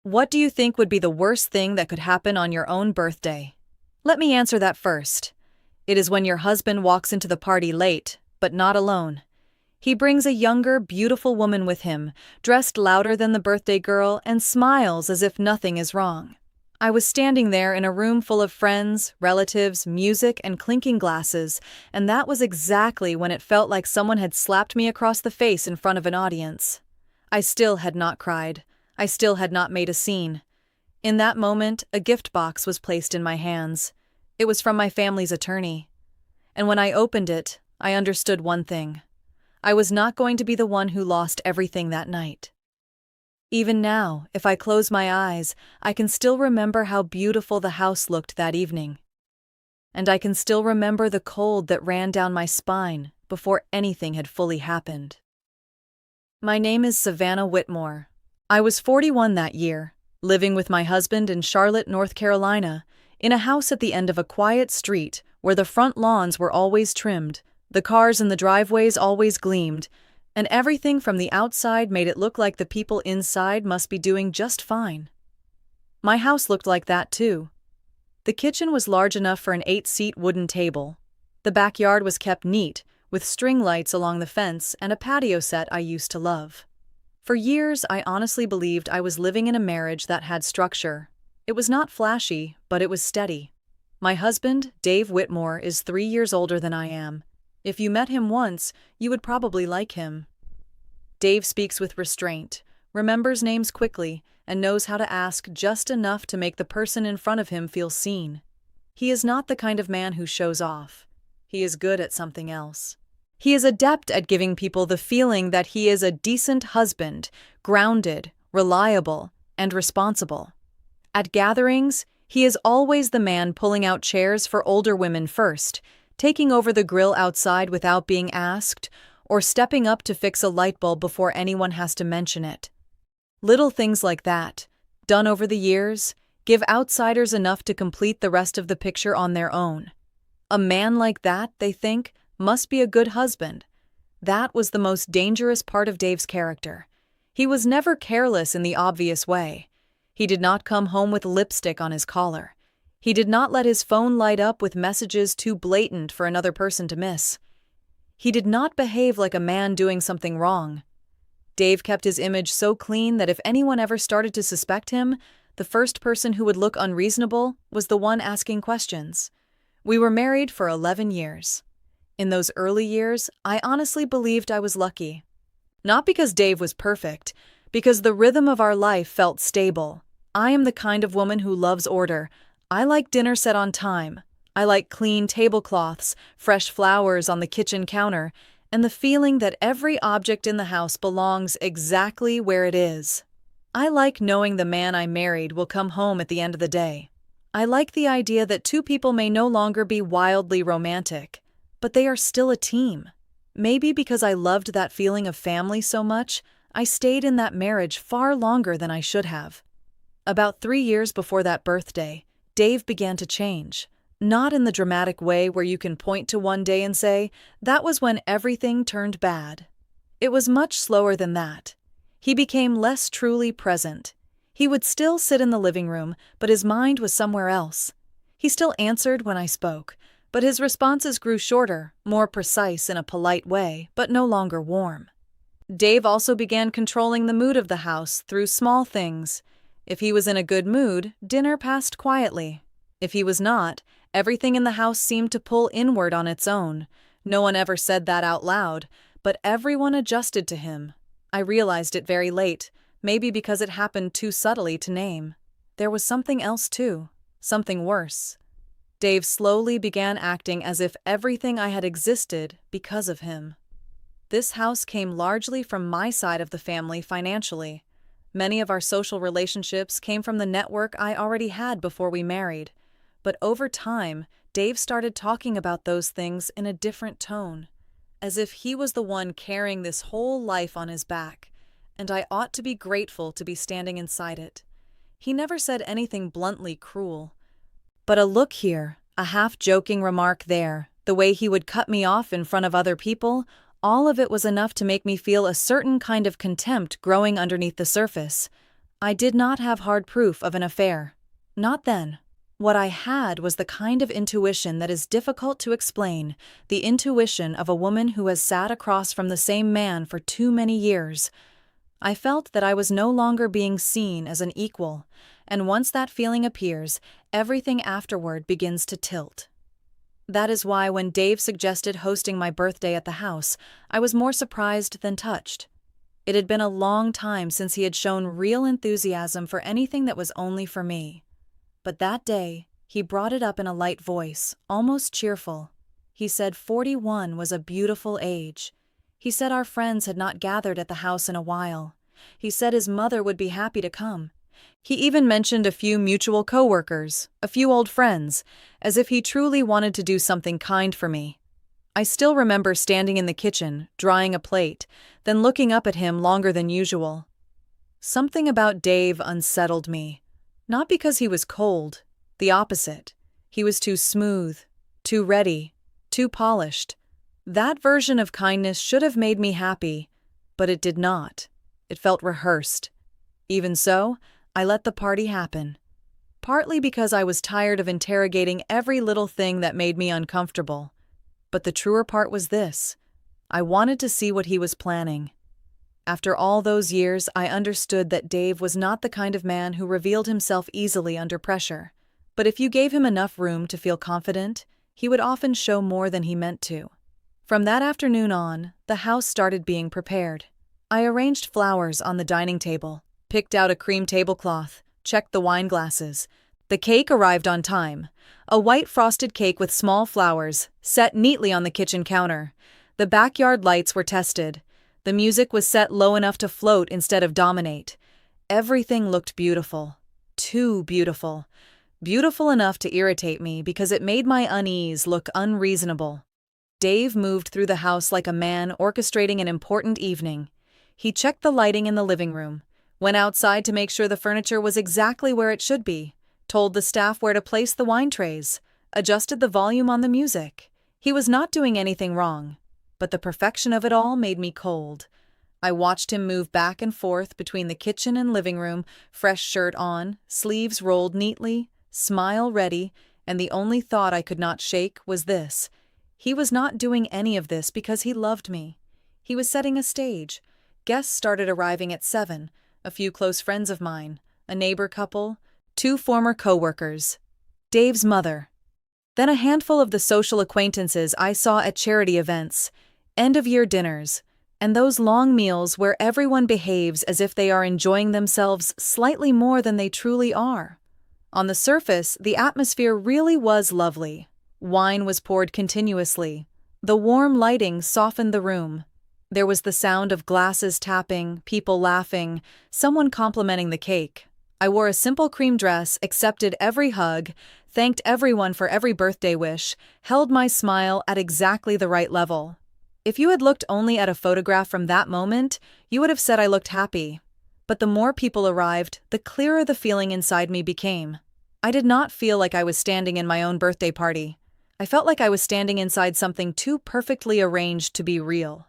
What do you think would be the worst thing that could happen on your own birthday? Let me answer that first. It is when your husband walks into the party late, but not alone. He brings a younger, beautiful woman with him, dressed louder than the birthday girl, and smiles as if nothing is wrong. I was standing there in a room full of friends, relatives, music, and clinking glasses, and that was exactly when it felt like someone had slapped me across the face in front of an audience. I still had not cried. I still had not made a scene. In that moment, a gift box was placed in my hands. It was from my family's attorney. And when I opened it, I understood one thing. I was not going to be the one who lost everything that night. Even now, if I close my eyes, I can still remember how beautiful the house looked that evening. And I can still remember the cold that ran down my spine before anything had fully happened. My name is Savannah Whitmore. I was 41 that year, living with my husband in Charlotte, North Carolina, in a house at the end of a quiet street where the front lawns were always trimmed, the cars in the driveways always gleamed, and everything from the outside made it look like the people inside must be doing just fine. My house looked like that too. The kitchen was large enough for an 8-seat wooden table. The backyard was kept neat, with string lights along the fence and a patio set I used to love. For years, I honestly believed I was living in a marriage that had structure. It was not flashy, but it was steady. My husband, Dave Whitmore, is 3 years older than I am. If you met him once, you would probably like him. Dave speaks with restraint, remembers names quickly, and knows how to ask just enough to make the person in front of him feel seen. He is not the kind of man who shows off. He is good at something else. He is adept at giving people the feeling that he is a decent husband, grounded, reliable, and responsible. At gatherings, he is always the man pulling out chairs for older women first, taking over the grill outside without being asked, or stepping up to fix a light bulb before anyone has to mention it. Little things like that, done over the years, give outsiders enough to complete the rest of the picture on their own. A man like that, they think, must be a good husband. That was the most dangerous part of Dave's character. He was never careless in the obvious way. He did not come home with lipstick on his collar. He did not let his phone light up with messages too blatant for another person to miss. He did not behave like a man doing something wrong. Dave kept his image so clean that if anyone ever started to suspect him, the first person who would look unreasonable was the one asking questions. We were married for 11 years. In those early years, I honestly believed I was lucky. Not because Dave was perfect, because the rhythm of our life felt stable. I am the kind of woman who loves order. I like dinner set on time. I like clean tablecloths, fresh flowers on the kitchen counter, and the feeling that every object in the house belongs exactly where it is. I like knowing the man I married will come home at the end of the day. I like the idea that two people may no longer be wildly romantic, but they are still a team. Maybe because I loved that feeling of family so much, I stayed in that marriage far longer than I should have. About 3 years before that birthday, Dave began to change. Not in the dramatic way where you can point to one day and say, that was when everything turned bad. It was much slower than that. He became less truly present. He would still sit in the living room, but his mind was somewhere else. He still answered when I spoke, but his responses grew shorter, more precise in a polite way, but no longer warm. Dave also began controlling the mood of the house through small things. If he was in a good mood, dinner passed quietly. If he was not, everything in the house seemed to pull inward on its own. No one ever said that out loud, but everyone adjusted to him. I realized it very late, maybe because it happened too subtly to name. There was something else too, something worse. Dave slowly began acting as if everything I had existed because of him. This house came largely from my side of the family financially. Many of our social relationships came from the network I already had before we married. But over time, Dave started talking about those things in a different tone, as if he was the one carrying this whole life on his back, and I ought to be grateful to be standing inside it. He never said anything bluntly cruel. But a look here, a half-joking remark there, the way he would cut me off in front of other people, all of it was enough to make me feel a certain kind of contempt growing underneath the surface. I did not have hard proof of an affair. Not then. What I had was the kind of intuition that is difficult to explain, the intuition of a woman who has sat across from the same man for too many years. I felt that I was no longer being seen as an equal, and once that feeling appears, everything afterward begins to tilt. That is why when Dave suggested hosting my birthday at the house, I was more surprised than touched. It had been a long time since he had shown real enthusiasm for anything that was only for me. But that day, he brought it up in a light voice, almost cheerful. He said 41 was a beautiful age. He said our friends had not gathered at the house in a while. He said his mother would be happy to come. He even mentioned a few mutual coworkers, a few old friends, as if he truly wanted to do something kind for me. I still remember standing in the kitchen, drying a plate, then looking up at him longer than usual. Something about Dave unsettled me. Not because he was cold, the opposite. He was too smooth, too ready, too polished. That version of kindness should have made me happy, but it did not. It felt rehearsed. Even so, I let the party happen. Partly because I was tired of interrogating every little thing that made me uncomfortable. But the truer part was this. I wanted to see what he was planning. After all those years, I understood that Dave was not the kind of man who revealed himself easily under pressure. But if you gave him enough room to feel confident, he would often show more than he meant to. From that afternoon on, the house started being prepared. I arranged flowers on the dining table, picked out a cream tablecloth, checked the wine glasses. The cake arrived on time. A white frosted cake with small flowers, set neatly on the kitchen counter. The backyard lights were tested. The music was set low enough to float instead of dominate. Everything looked beautiful. Too beautiful. Beautiful enough to irritate me because it made my unease look unreasonable. Dave moved through the house like a man orchestrating an important evening. He checked the lighting in the living room, went outside to make sure the furniture was exactly where it should be, told the staff where to place the wine trays, adjusted the volume on the music. He was not doing anything wrong, but the perfection of it all made me cold. I watched him move back and forth between the kitchen and living room, fresh shirt on, sleeves rolled neatly, smile ready, and the only thought I could not shake was this. He was not doing any of this because he loved me. He was setting a stage. Guests started arriving at 7, a few close friends of mine, a neighbor couple, 2 former co-workers, Dave's mother. Then a handful of the social acquaintances I saw at charity events, end-of-year dinners, and those long meals where everyone behaves as if they are enjoying themselves slightly more than they truly are. On the surface, the atmosphere really was lovely. Wine was poured continuously. The warm lighting softened the room. There was the sound of glasses tapping, people laughing, someone complimenting the cake. I wore a simple cream dress, accepted every hug, thanked everyone for every birthday wish, held my smile at exactly the right level. If you had looked only at a photograph from that moment, you would have said I looked happy. But the more people arrived, the clearer the feeling inside me became. I did not feel like I was standing in my own birthday party. I felt like I was standing inside something too perfectly arranged to be real.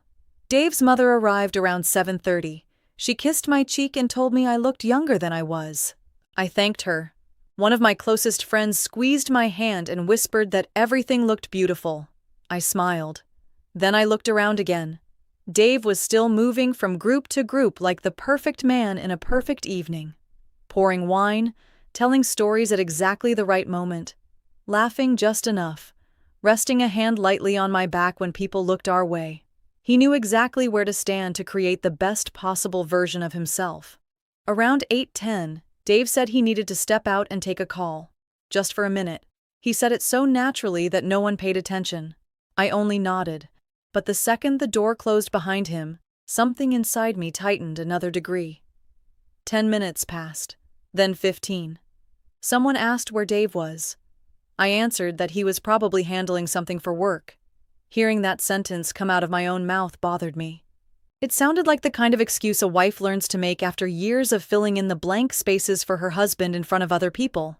Dave's mother arrived around 7:30. She kissed my cheek and told me I looked younger than I was. I thanked her. One of my closest friends squeezed my hand and whispered that everything looked beautiful. I smiled. Then I looked around again. Dave was still moving from group to group like the perfect man in a perfect evening. Pouring wine, telling stories at exactly the right moment, laughing just enough, resting a hand lightly on my back when people looked our way. He knew exactly where to stand to create the best possible version of himself. Around 8:10, Dave said he needed to step out and take a call. Just for a minute. He said it so naturally that no one paid attention. I only nodded. But the second the door closed behind him, something inside me tightened another degree. 10 minutes passed, then 15. Someone asked where Dave was. I answered that he was probably handling something for work. Hearing that sentence come out of my own mouth bothered me. It sounded like the kind of excuse a wife learns to make after years of filling in the blank spaces for her husband in front of other people.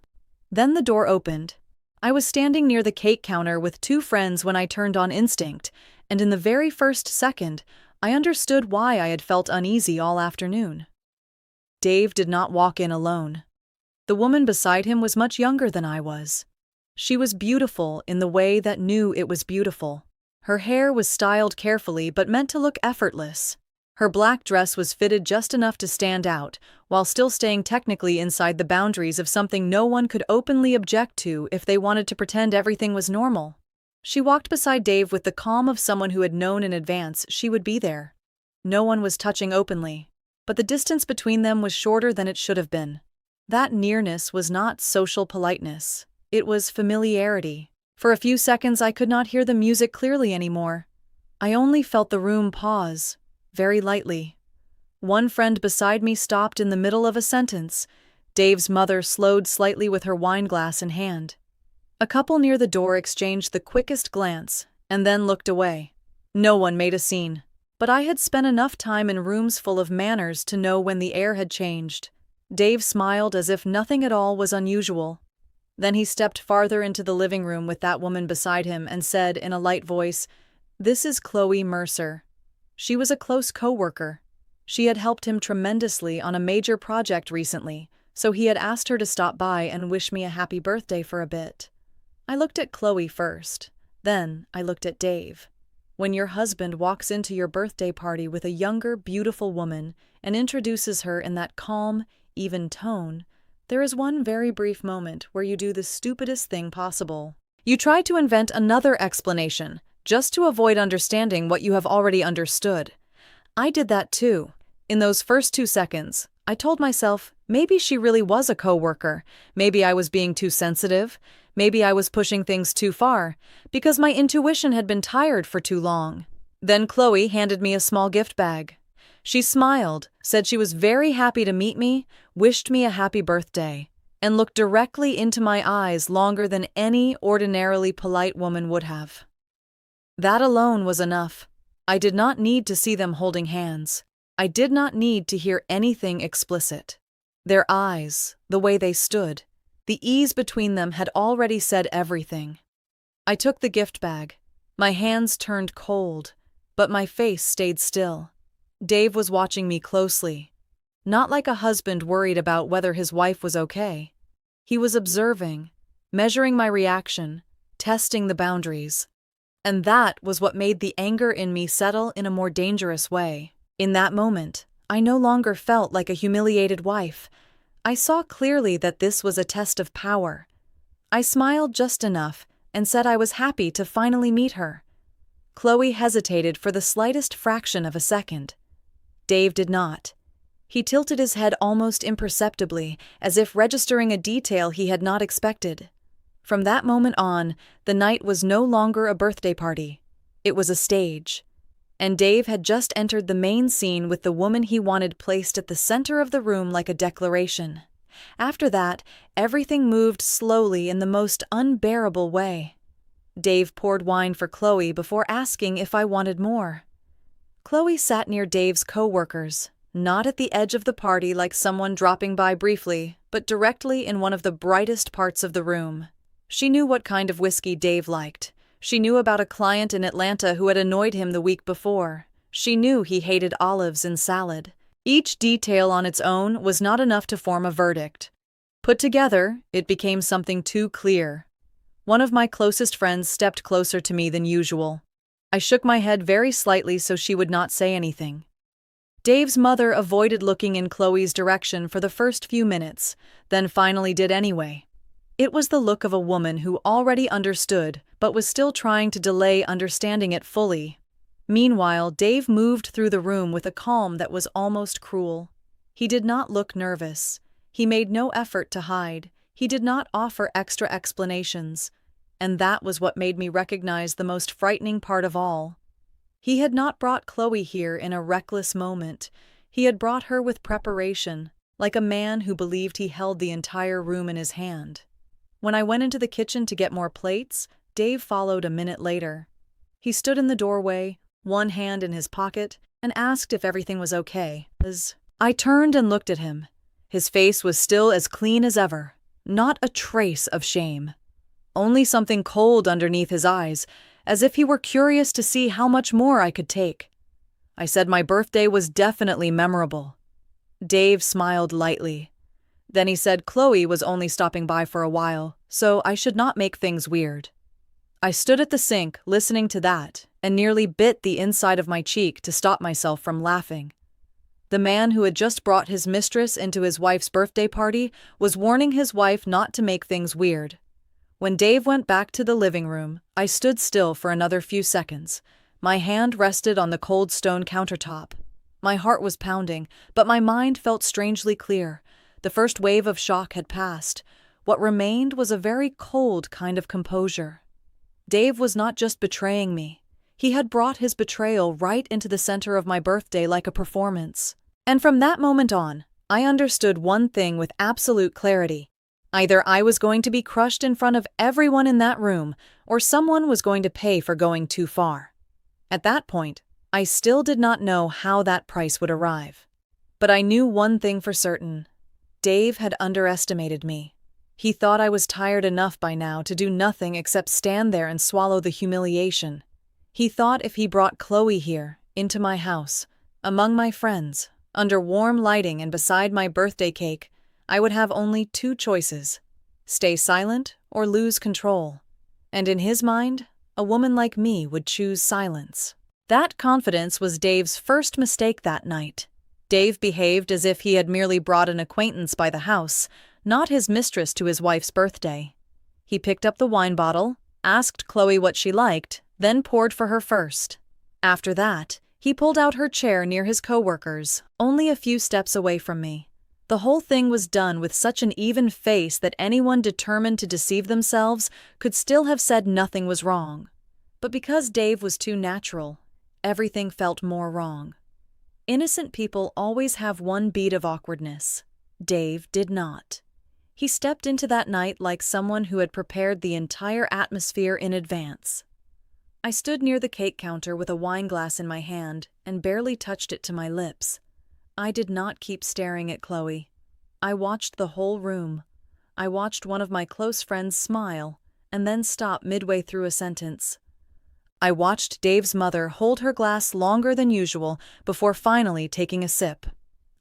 Then the door opened. I was standing near the cake counter with 2 friends when I turned on instinct, and in the very first second, I understood why I had felt uneasy all afternoon. Dave did not walk in alone. The woman beside him was much younger than I was. She was beautiful in the way that knew it was beautiful. Her hair was styled carefully but meant to look effortless. Her black dress was fitted just enough to stand out, while still staying technically inside the boundaries of something no one could openly object to if they wanted to pretend everything was normal. She walked beside Dave with the calm of someone who had known in advance she would be there. No one was touching openly, but the distance between them was shorter than it should have been. That nearness was not social politeness. It was familiarity. For a few seconds I could not hear the music clearly anymore. I only felt the room pause, very lightly. One friend beside me stopped in the middle of a sentence. Dave's mother slowed slightly with her wine glass in hand. A couple near the door exchanged the quickest glance, and then looked away. No one made a scene, but I had spent enough time in rooms full of manners to know when the air had changed. Dave smiled as if nothing at all was unusual. Then he stepped farther into the living room with that woman beside him and said in a light voice, "This is Chloe Mercer." She was a close co-worker. She had helped him tremendously on a major project recently, so he had asked her to stop by and wish me a happy birthday for a bit. I looked at Chloe first, then I looked at Dave. When your husband walks into your birthday party with a younger, beautiful woman and introduces her in that calm, even tone, there is one very brief moment where you do the stupidest thing possible. You try to invent another explanation, just to avoid understanding what you have already understood. I did that too. In those first 2 seconds, I told myself, maybe she really was a coworker. Maybe I was being too sensitive. Maybe I was pushing things too far, because my intuition had been tired for too long. Then Chloe handed me a small gift bag. She smiled, said she was very happy to meet me, wished me a happy birthday, and looked directly into my eyes longer than any ordinarily polite woman would have. That alone was enough. I did not need to see them holding hands. I did not need to hear anything explicit. Their eyes, the way they stood, the ease between them had already said everything. I took the gift bag. My hands turned cold, but my face stayed still. Dave was watching me closely, not like a husband worried about whether his wife was okay. He was observing, measuring my reaction, testing the boundaries. And that was what made the anger in me settle in a more dangerous way. In that moment, I no longer felt like a humiliated wife. I saw clearly that this was a test of power. I smiled just enough and said I was happy to finally meet her. Chloe hesitated for the slightest fraction of a second. Dave did not. He tilted his head almost imperceptibly, as if registering a detail he had not expected. From that moment on, the night was no longer a birthday party. It was a stage. And Dave had just entered the main scene with the woman he wanted placed at the center of the room like a declaration. After that, everything moved slowly in the most unbearable way. Dave poured wine for Chloe before asking if I wanted more. Chloe sat near Dave's co-workers, not at the edge of the party like someone dropping by briefly, but directly in one of the brightest parts of the room. She knew what kind of whiskey Dave liked. She knew about a client in Atlanta who had annoyed him the week before. She knew he hated olives in salad. Each detail on its own was not enough to form a verdict. Put together, it became something too clear. One of my closest friends stepped closer to me than usual. I shook my head very slightly so she would not say anything. Dave's mother avoided looking in Chloe's direction for the first few minutes, then finally did anyway. It was the look of a woman who already understood, but was still trying to delay understanding it fully. Meanwhile, Dave moved through the room with a calm that was almost cruel. He did not look nervous. He made no effort to hide. He did not offer extra explanations. And that was what made me recognize the most frightening part of all. He had not brought Chloe here in a reckless moment. He had brought her with preparation, like a man who believed he held the entire room in his hand. When I went into the kitchen to get more plates, Dave followed a minute later. He stood in the doorway, one hand in his pocket, and asked if everything was okay. I turned and looked at him. His face was still as clean as ever, not a trace of shame. Only something cold underneath his eyes, as if he were curious to see how much more I could take. I said my birthday was definitely memorable. Dave smiled lightly. Then he said Chloe was only stopping by for a while, so I should not make things weird. I stood at the sink, listening to that, and nearly bit the inside of my cheek to stop myself from laughing. The man who had just brought his mistress into his wife's birthday party was warning his wife not to make things weird. When Dave went back to the living room, I stood still for another few seconds. My hand rested on the cold stone countertop. My heart was pounding, but my mind felt strangely clear. The first wave of shock had passed. What remained was a very cold kind of composure. Dave was not just betraying me. He had brought his betrayal right into the center of my birthday like a performance. And from that moment on, I understood one thing with absolute clarity. Either I was going to be crushed in front of everyone in that room, or someone was going to pay for going too far. At that point, I still did not know how that price would arrive. But I knew one thing for certain. Dave had underestimated me. He thought I was tired enough by now to do nothing except stand there and swallow the humiliation. He thought if he brought Chloe here, into my house, among my friends, under warm lighting and beside my birthday cake, I would have only two choices: stay silent or lose control. And in his mind, a woman like me would choose silence. That confidence was Dave's first mistake that night. Dave behaved as if he had merely brought an acquaintance by the house, not his mistress to his wife's birthday. He picked up the wine bottle, asked Chloe what she liked, then poured for her first. After that, he pulled out her chair near his co-workers, only a few steps away from me. The whole thing was done with such an even face that anyone determined to deceive themselves could still have said nothing was wrong. But because Dave was too natural, everything felt more wrong. Innocent people always have one beat of awkwardness. Dave did not. He stepped into that night like someone who had prepared the entire atmosphere in advance. I stood near the cake counter with a wine glass in my hand and barely touched it to my lips. I did not keep staring at Chloe. I watched the whole room. I watched one of my close friends smile and then stop midway through a sentence. I watched Dave's mother hold her glass longer than usual before finally taking a sip.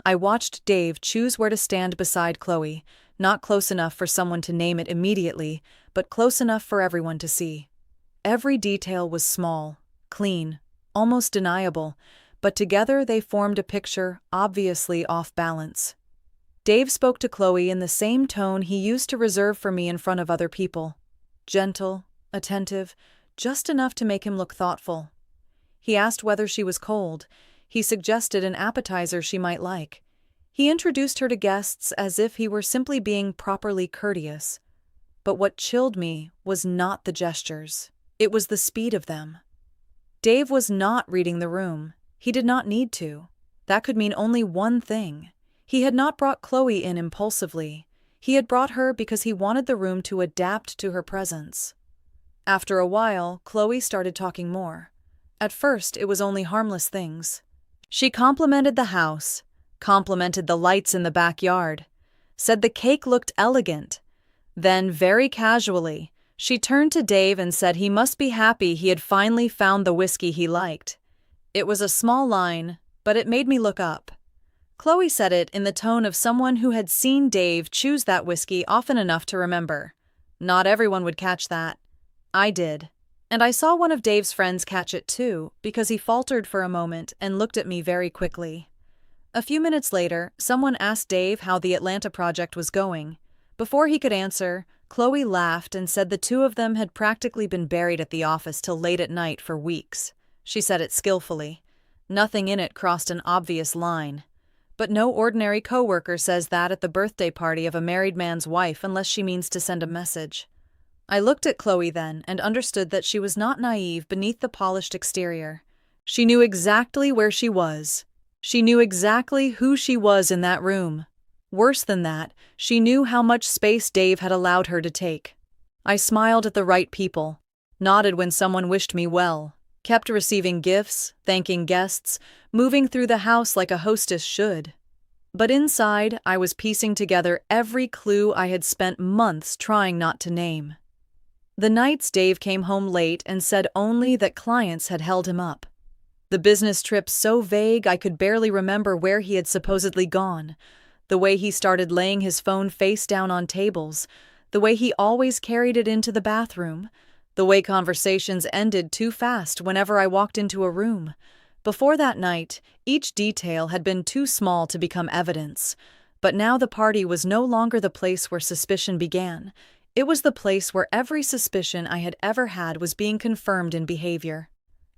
I watched Dave choose where to stand beside Chloe, not close enough for someone to name it immediately, but close enough for everyone to see. Every detail was small, clean, almost deniable, but together they formed a picture obviously off balance. Dave spoke to Chloe in the same tone he used to reserve for me in front of other people. Gentle, attentive, just enough to make him look thoughtful. He asked whether she was cold. He suggested an appetizer she might like. He introduced her to guests as if he were simply being properly courteous. But what chilled me was not the gestures. It was the speed of them. Dave was not reading the room. He did not need to. That could mean only one thing. He had not brought Chloe in impulsively. He had brought her because he wanted the room to adapt to her presence. After a while, Chloe started talking more. At first, it was only harmless things. She complimented the house, complimented the lights in the backyard, said the cake looked elegant. Then, very casually, she turned to Dave and said he must be happy he had finally found the whiskey he liked. It was a small line, but it made me look up. Chloe said it in the tone of someone who had seen Dave choose that whiskey often enough to remember. Not everyone would catch that. I did. And I saw one of Dave's friends catch it too, because he faltered for a moment and looked at me very quickly. A few minutes later, someone asked Dave how the Atlanta project was going. Before he could answer, Chloe laughed and said the two of them had practically been buried at the office till late at night for weeks. She said it skillfully. Nothing in it crossed an obvious line. But no ordinary coworker says that at the birthday party of a married man's wife unless she means to send a message. I looked at Chloe then and understood that she was not naive beneath the polished exterior. She knew exactly where she was. She knew exactly who she was in that room. Worse than that, she knew how much space Dave had allowed her to take. I smiled at the right people, nodded when someone wished me well, kept receiving gifts, thanking guests, moving through the house like a hostess should. But inside, I was piecing together every clue I had spent months trying not to name. The nights Dave came home late and said only that clients had held him up. The business trip so vague I could barely remember where he had supposedly gone. The way he started laying his phone face down on tables. The way he always carried it into the bathroom. The way conversations ended too fast whenever I walked into a room. Before that night, each detail had been too small to become evidence. But now the party was no longer the place where suspicion began. It was the place where every suspicion I had ever had was being confirmed in behavior.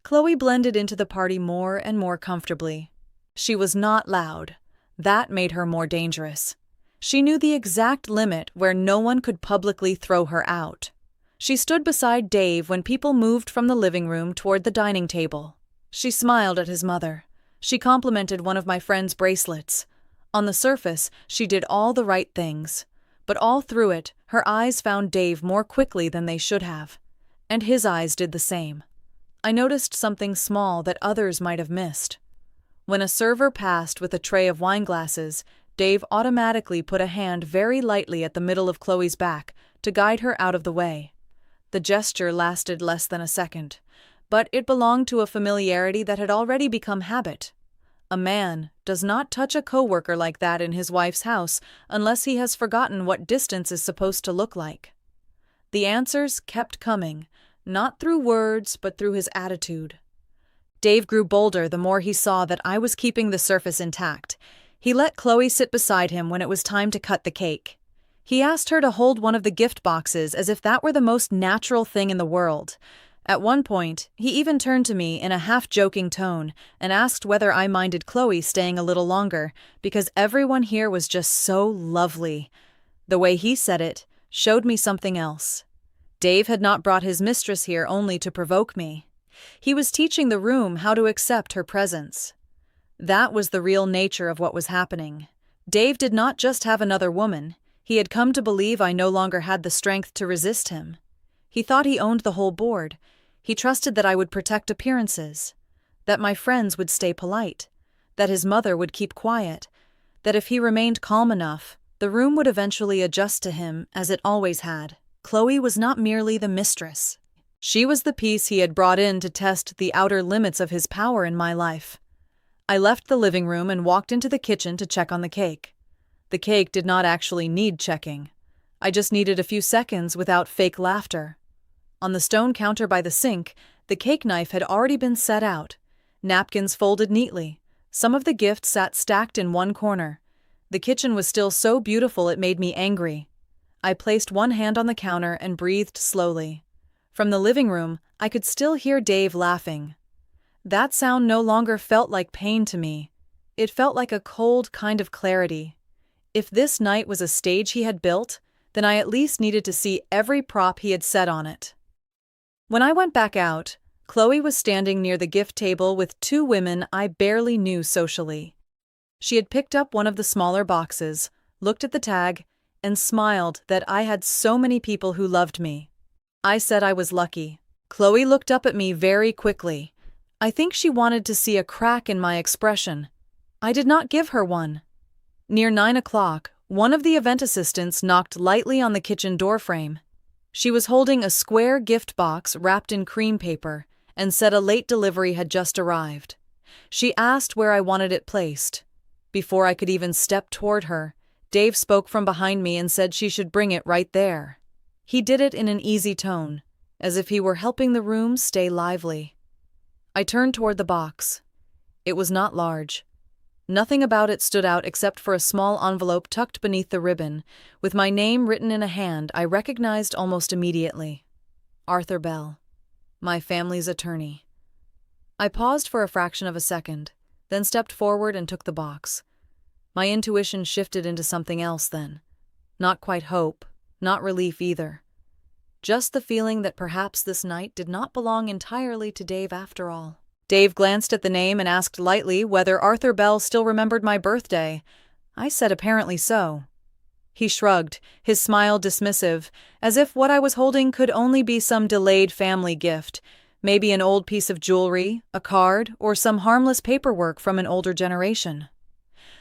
Chloe blended into the party more and more comfortably. She was not loud. That made her more dangerous. She knew the exact limit where no one could publicly throw her out. She stood beside Dave when people moved from the living room toward the dining table. She smiled at his mother. She complimented one of my friend's bracelets. On the surface, she did all the right things. But all through it, her eyes found Dave more quickly than they should have. And his eyes did the same. I noticed something small that others might have missed. When a server passed with a tray of wine glasses, Dave automatically put a hand very lightly at the middle of Chloe's back to guide her out of the way. The gesture lasted less than a second, but it belonged to a familiarity that had already become habit. A man does not touch a coworker like that in his wife's house unless he has forgotten what distance is supposed to look like. The answers kept coming, not through words but through his attitude. Dave grew bolder the more he saw that I was keeping the surface intact. He let Chloe sit beside him when it was time to cut the cake. He asked her to hold one of the gift boxes as if that were the most natural thing in the world. At one point, he even turned to me in a half-joking tone and asked whether I minded Chloe staying a little longer, because everyone here was just so lovely. The way he said it showed me something else. Dave had not brought his mistress here only to provoke me. He was teaching the room how to accept her presence. That was the real nature of what was happening. Dave did not just have another woman. He had come to believe I no longer had the strength to resist him. He thought he owned the whole board. He trusted that I would protect appearances, that my friends would stay polite, that his mother would keep quiet, that if he remained calm enough, the room would eventually adjust to him as it always had. Chloe was not merely the mistress. She was the piece he had brought in to test the outer limits of his power in my life. I left the living room and walked into the kitchen to check on the cake. The cake did not actually need checking. I just needed a few seconds without fake laughter. On the stone counter by the sink, the cake knife had already been set out, napkins folded neatly. Some of the gifts sat stacked in one corner. The kitchen was still so beautiful it made me angry. I placed one hand on the counter and breathed slowly. From the living room, I could still hear Dave laughing. That sound no longer felt like pain to me. It felt like a cold kind of clarity. If this night was a stage he had built, then I at least needed to see every prop he had set on it. When I went back out, Chloe was standing near the gift table with two women I barely knew socially. She had picked up one of the smaller boxes, looked at the tag, and smiled that I had so many people who loved me. I said I was lucky. Chloe looked up at me very quickly. I think she wanted to see a crack in my expression. I did not give her one. Near 9 o'clock, one of the event assistants knocked lightly on the kitchen doorframe. She was holding a square gift box wrapped in cream paper and said a late delivery had just arrived. She asked where I wanted it placed. Before I could even step toward her, Dave spoke from behind me and said she should bring it right there. He did it in an easy tone, as if he were helping the room stay lively. I turned toward the box. It was not large. Nothing about it stood out except for a small envelope tucked beneath the ribbon, with my name written in a hand I recognized almost immediately. Arthur Bell, my family's attorney. I paused for a fraction of a second, then stepped forward and took the box. My intuition shifted into something else then. Not quite hope, not relief either. Just the feeling that perhaps this night did not belong entirely to Dave after all. Dave glanced at the name and asked lightly whether Arthur Bell still remembered my birthday. I said apparently so. He shrugged, his smile dismissive, as if what I was holding could only be some delayed family gift, maybe an old piece of jewelry, a card, or some harmless paperwork from an older generation.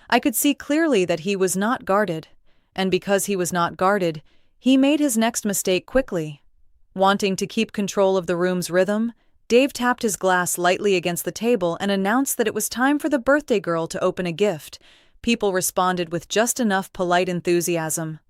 I could see clearly that he was not guarded, and because he was not guarded, he made his next mistake quickly. Wanting to keep control of the room's rhythm, Dave tapped his glass lightly against the table and announced that it was time for the birthday girl to open a gift. People responded with just enough polite enthusiasm.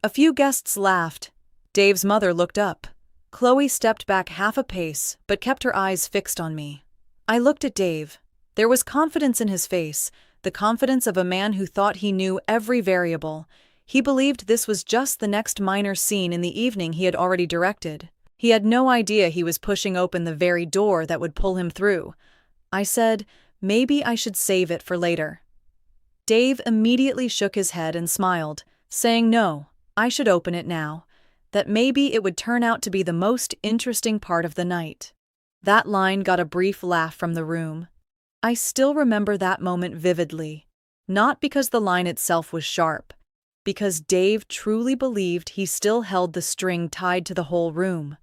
A few guests laughed. Dave's mother looked up. Chloe stepped back half a pace, but kept her eyes fixed on me. I looked at Dave. There was confidence in his face, the confidence of a man who thought he knew every variable. He believed this was just the next minor scene in the evening he had already directed. He had no idea he was pushing open the very door that would pull him through. I said, maybe I should save it for later. Dave immediately shook his head and smiled, saying no, I should open it now, that maybe it would turn out to be the most interesting part of the night. That line got a brief laugh from the room. I still remember that moment vividly, not because the line itself was sharp, because Dave truly believed he still held the string tied to the whole room.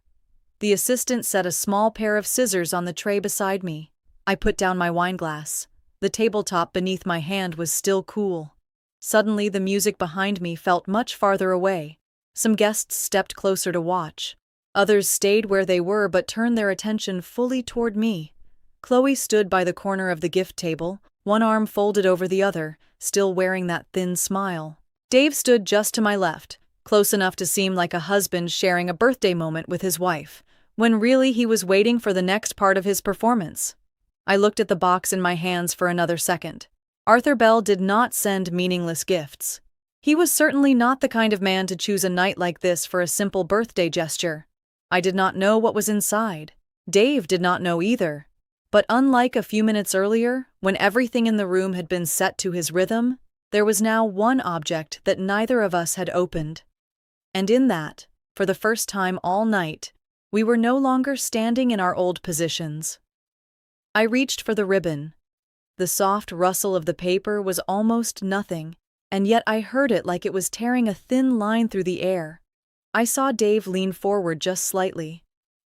The assistant set a small pair of scissors on the tray beside me. I put down my wineglass. The tabletop beneath my hand was still cool. Suddenly, the music behind me felt much farther away. Some guests stepped closer to watch. Others stayed where they were but turned their attention fully toward me. Chloe stood by the corner of the gift table, one arm folded over the other, still wearing that thin smile. Dave stood just to my left, close enough to seem like a husband sharing a birthday moment with his wife, when really he was waiting for the next part of his performance. I looked at the box in my hands for another second. Arthur Bell did not send meaningless gifts. He was certainly not the kind of man to choose a night like this for a simple birthday gesture. I did not know what was inside. Dave did not know either. But unlike a few minutes earlier, when everything in the room had been set to his rhythm, there was now one object that neither of us had opened. And in that, for the first time all night, we were no longer standing in our old positions. I reached for the ribbon. The soft rustle of the paper was almost nothing, and yet I heard it like it was tearing a thin line through the air. I saw Dave lean forward just slightly.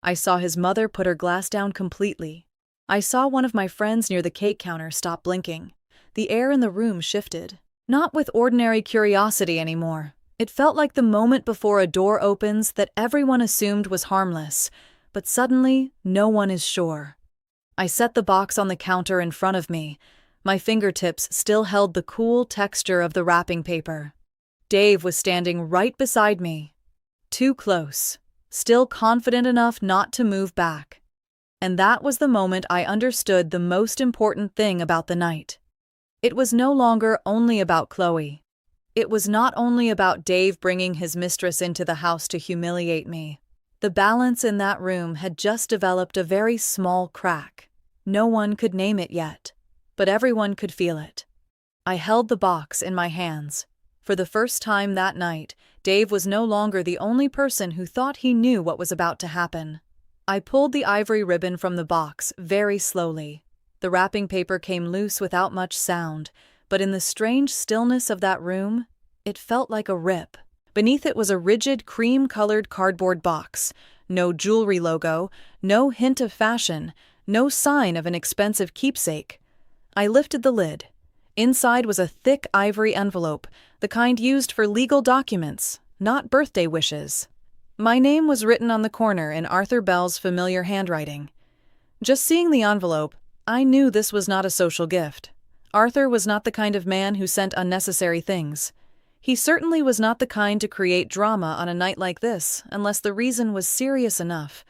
I saw his mother put her glass down completely. I saw one of my friends near the cake counter stop blinking. The air in the room shifted. Not with ordinary curiosity anymore. It felt like the moment before a door opens that everyone assumed was harmless, but suddenly no one is sure. I set the box on the counter in front of me. My fingertips still held the cool texture of the wrapping paper. Dave was standing right beside me. Too close, still confident enough not to move back. And that was the moment I understood the most important thing about the night. It was no longer only about Chloe. It was not only about Dave bringing his mistress into the house to humiliate me. The balance in that room had just developed a very small crack. No one could name it yet, but everyone could feel it. I held the box in my hands. For the first time that night, Dave was no longer the only person who thought he knew what was about to happen. I pulled the ivory ribbon from the box very slowly. The wrapping paper came loose without much sound, but in the strange stillness of that room, it felt like a rip. Beneath it was a rigid, cream-colored cardboard box. No jewelry logo, no hint of fashion, no sign of an expensive keepsake. I lifted the lid. Inside was a thick ivory envelope, the kind used for legal documents, not birthday wishes. My name was written on the corner in Arthur Bell's familiar handwriting. Just seeing the envelope, I knew this was not a social gift. Arthur was not the kind of man who sent unnecessary things. He certainly was not the kind to create drama on a night like this, unless the reason was serious enough.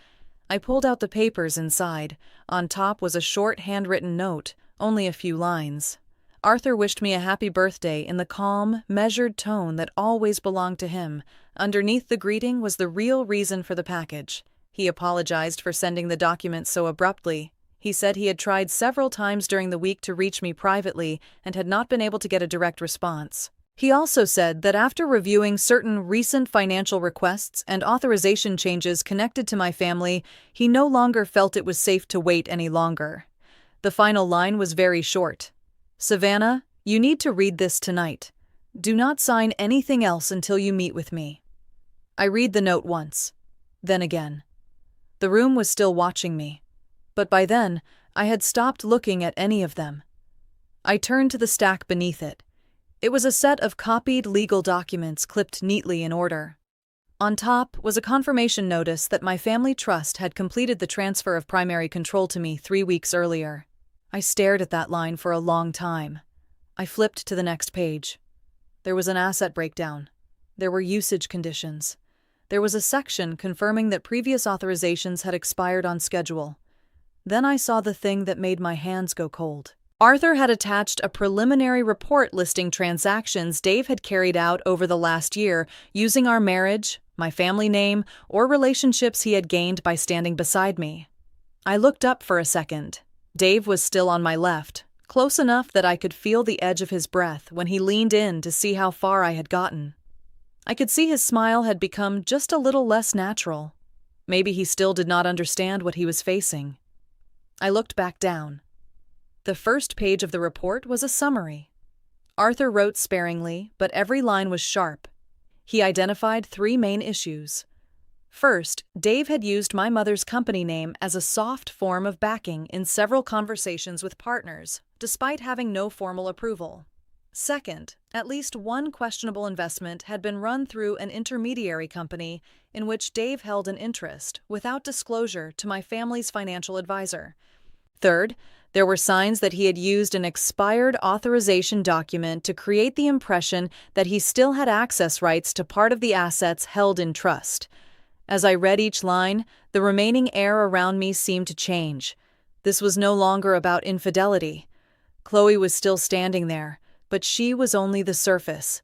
I pulled out the papers inside. On top was a short handwritten note, only a few lines. Arthur wished me a happy birthday in the calm, measured tone that always belonged to him. Underneath the greeting was the real reason for the package. He apologized for sending the documents so abruptly. He said he had tried several times during the week to reach me privately and had not been able to get a direct response. He also said that after reviewing certain recent financial requests and authorization changes connected to my family, he no longer felt it was safe to wait any longer. The final line was very short. "Savannah, you need to read this tonight. Do not sign anything else until you meet with me." I read the note once, then again. The room was still watching me, but by then I had stopped looking at any of them. I turned to the stack beneath it. It was a set of copied legal documents clipped neatly in order. On top was a confirmation notice that my family trust had completed the transfer of primary control to me 3 weeks earlier. I stared at that line for a long time. I flipped to the next page. There was an asset breakdown. There were usage conditions. There was a section confirming that previous authorizations had expired on schedule. Then I saw the thing that made my hands go cold. Arthur had attached a preliminary report listing transactions Dave had carried out over the last year using our marriage, my family name, or relationships he had gained by standing beside me. I looked up for a second. Dave was still on my left, close enough that I could feel the edge of his breath when he leaned in to see how far I had gotten. I could see his smile had become just a little less natural. Maybe he still did not understand what he was facing. I looked back down. The first page of the report was a summary. Arthur wrote sparingly, but every line was sharp. He identified 3 main issues. First, Dave had used my mother's company name as a soft form of backing in several conversations with partners, despite having no formal approval. Second, at least one questionable investment had been run through an intermediary company in which Dave held an interest without disclosure to my family's financial advisor. Third, there were signs that he had used an expired authorization document to create the impression that he still had access rights to part of the assets held in trust. As I read each line, the remaining air around me seemed to change. This was no longer about infidelity. Chloe was still standing there, but she was only the surface.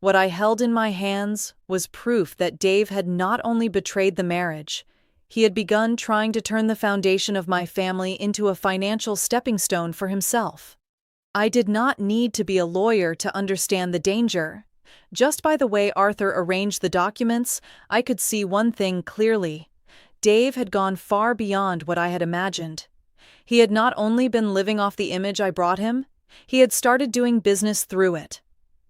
What I held in my hands was proof that Dave had not only betrayed the marriage, he had begun trying to turn the foundation of my family into a financial stepping stone for himself. I did not need to be a lawyer to understand the danger. Just by the way Arthur arranged the documents, I could see one thing clearly. Dave had gone far beyond what I had imagined. He had not only been living off the image I brought him, he had started doing business through it.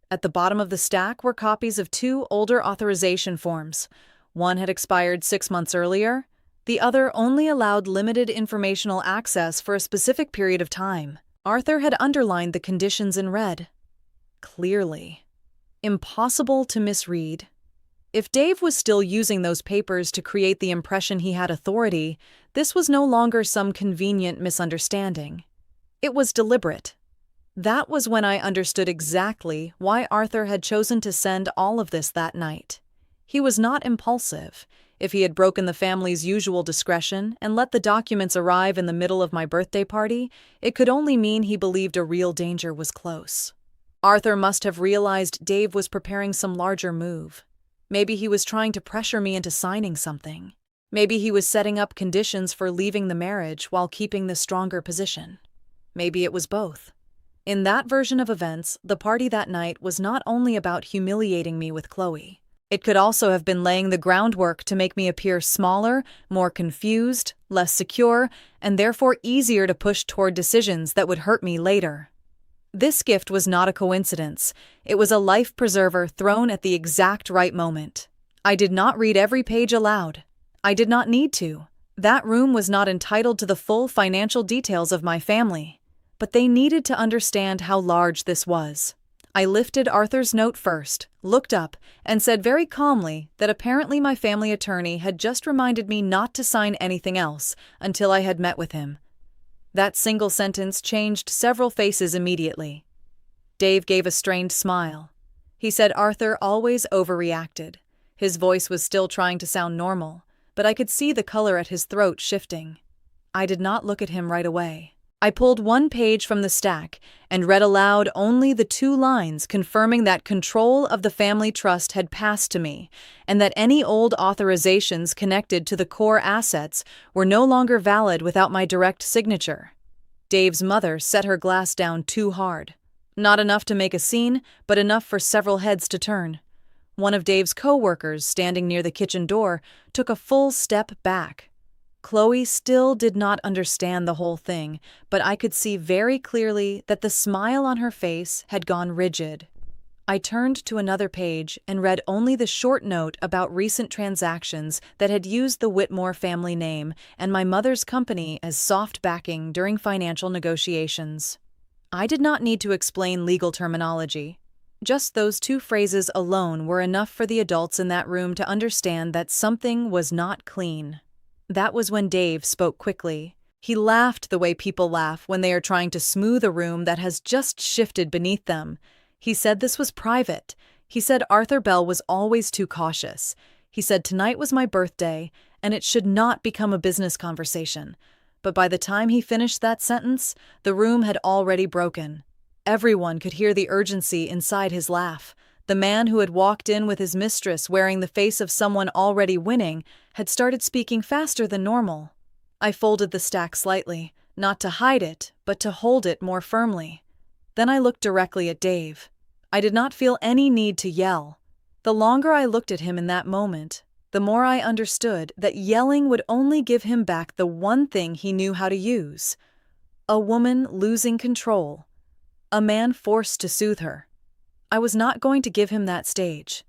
At the bottom of the stack were copies of 2 older authorization forms. One had expired 6 months earlier. The other only allowed limited informational access for a specific period of time. Arthur had underlined the conditions in red. Clearly. Impossible to misread. If Dave was still using those papers to create the impression he had authority, this was no longer some convenient misunderstanding. It was deliberate. That was when I understood exactly why Arthur had chosen to send all of this that night. He was not impulsive. If he had broken the family's usual discretion and let the documents arrive in the middle of my birthday party, it could only mean he believed a real danger was close. Arthur must have realized Dave was preparing some larger move. Maybe he was trying to pressure me into signing something. Maybe he was setting up conditions for leaving the marriage while keeping the stronger position. Maybe it was both. In that version of events, the party that night was not only about humiliating me with Chloe. It could also have been laying the groundwork to make me appear smaller, more confused, less secure, and therefore easier to push toward decisions that would hurt me later. This gift was not a coincidence. It was a life preserver thrown at the exact right moment. I did not read every page aloud. I did not need to. That room was not entitled to the full financial details of my family, but they needed to understand how large this was. I lifted Arthur's note first, looked up, and said very calmly that apparently my family attorney had just reminded me not to sign anything else until I had met with him. That single sentence changed several faces immediately. Dave gave a strained smile. He said Arthur always overreacted. His voice was still trying to sound normal, but I could see the color at his throat shifting. I did not look at him right away. I pulled one page from the stack and read aloud only the 2 lines confirming that control of the family trust had passed to me and that any old authorizations connected to the core assets were no longer valid without my direct signature. Dave's mother set her glass down too hard. Not enough to make a scene, but enough for several heads to turn. One of Dave's co-workers, standing near the kitchen door, took a full step back. Chloe still did not understand the whole thing, but I could see very clearly that the smile on her face had gone rigid. I turned to another page and read only the short note about recent transactions that had used the Whitmore family name and my mother's company as soft backing during financial negotiations. I did not need to explain legal terminology. Just those two phrases alone were enough for the adults in that room to understand that something was not clean. That was when Dave spoke quickly. He laughed the way people laugh when they are trying to smooth a room that has just shifted beneath them. He said this was private. He said Arthur Bell was always too cautious. He said tonight was my birthday, and it should not become a business conversation. But by the time he finished that sentence, the room had already broken. Everyone could hear the urgency inside his laugh. The man who had walked in with his mistress wearing the face of someone already winning had started speaking faster than normal. I folded the stack slightly, not to hide it, but to hold it more firmly. Then I looked directly at Dave. I did not feel any need to yell. The longer I looked at him in that moment, the more I understood that yelling would only give him back the one thing he knew how to use: a woman losing control. A man forced to soothe her. I was not going to give him that stage.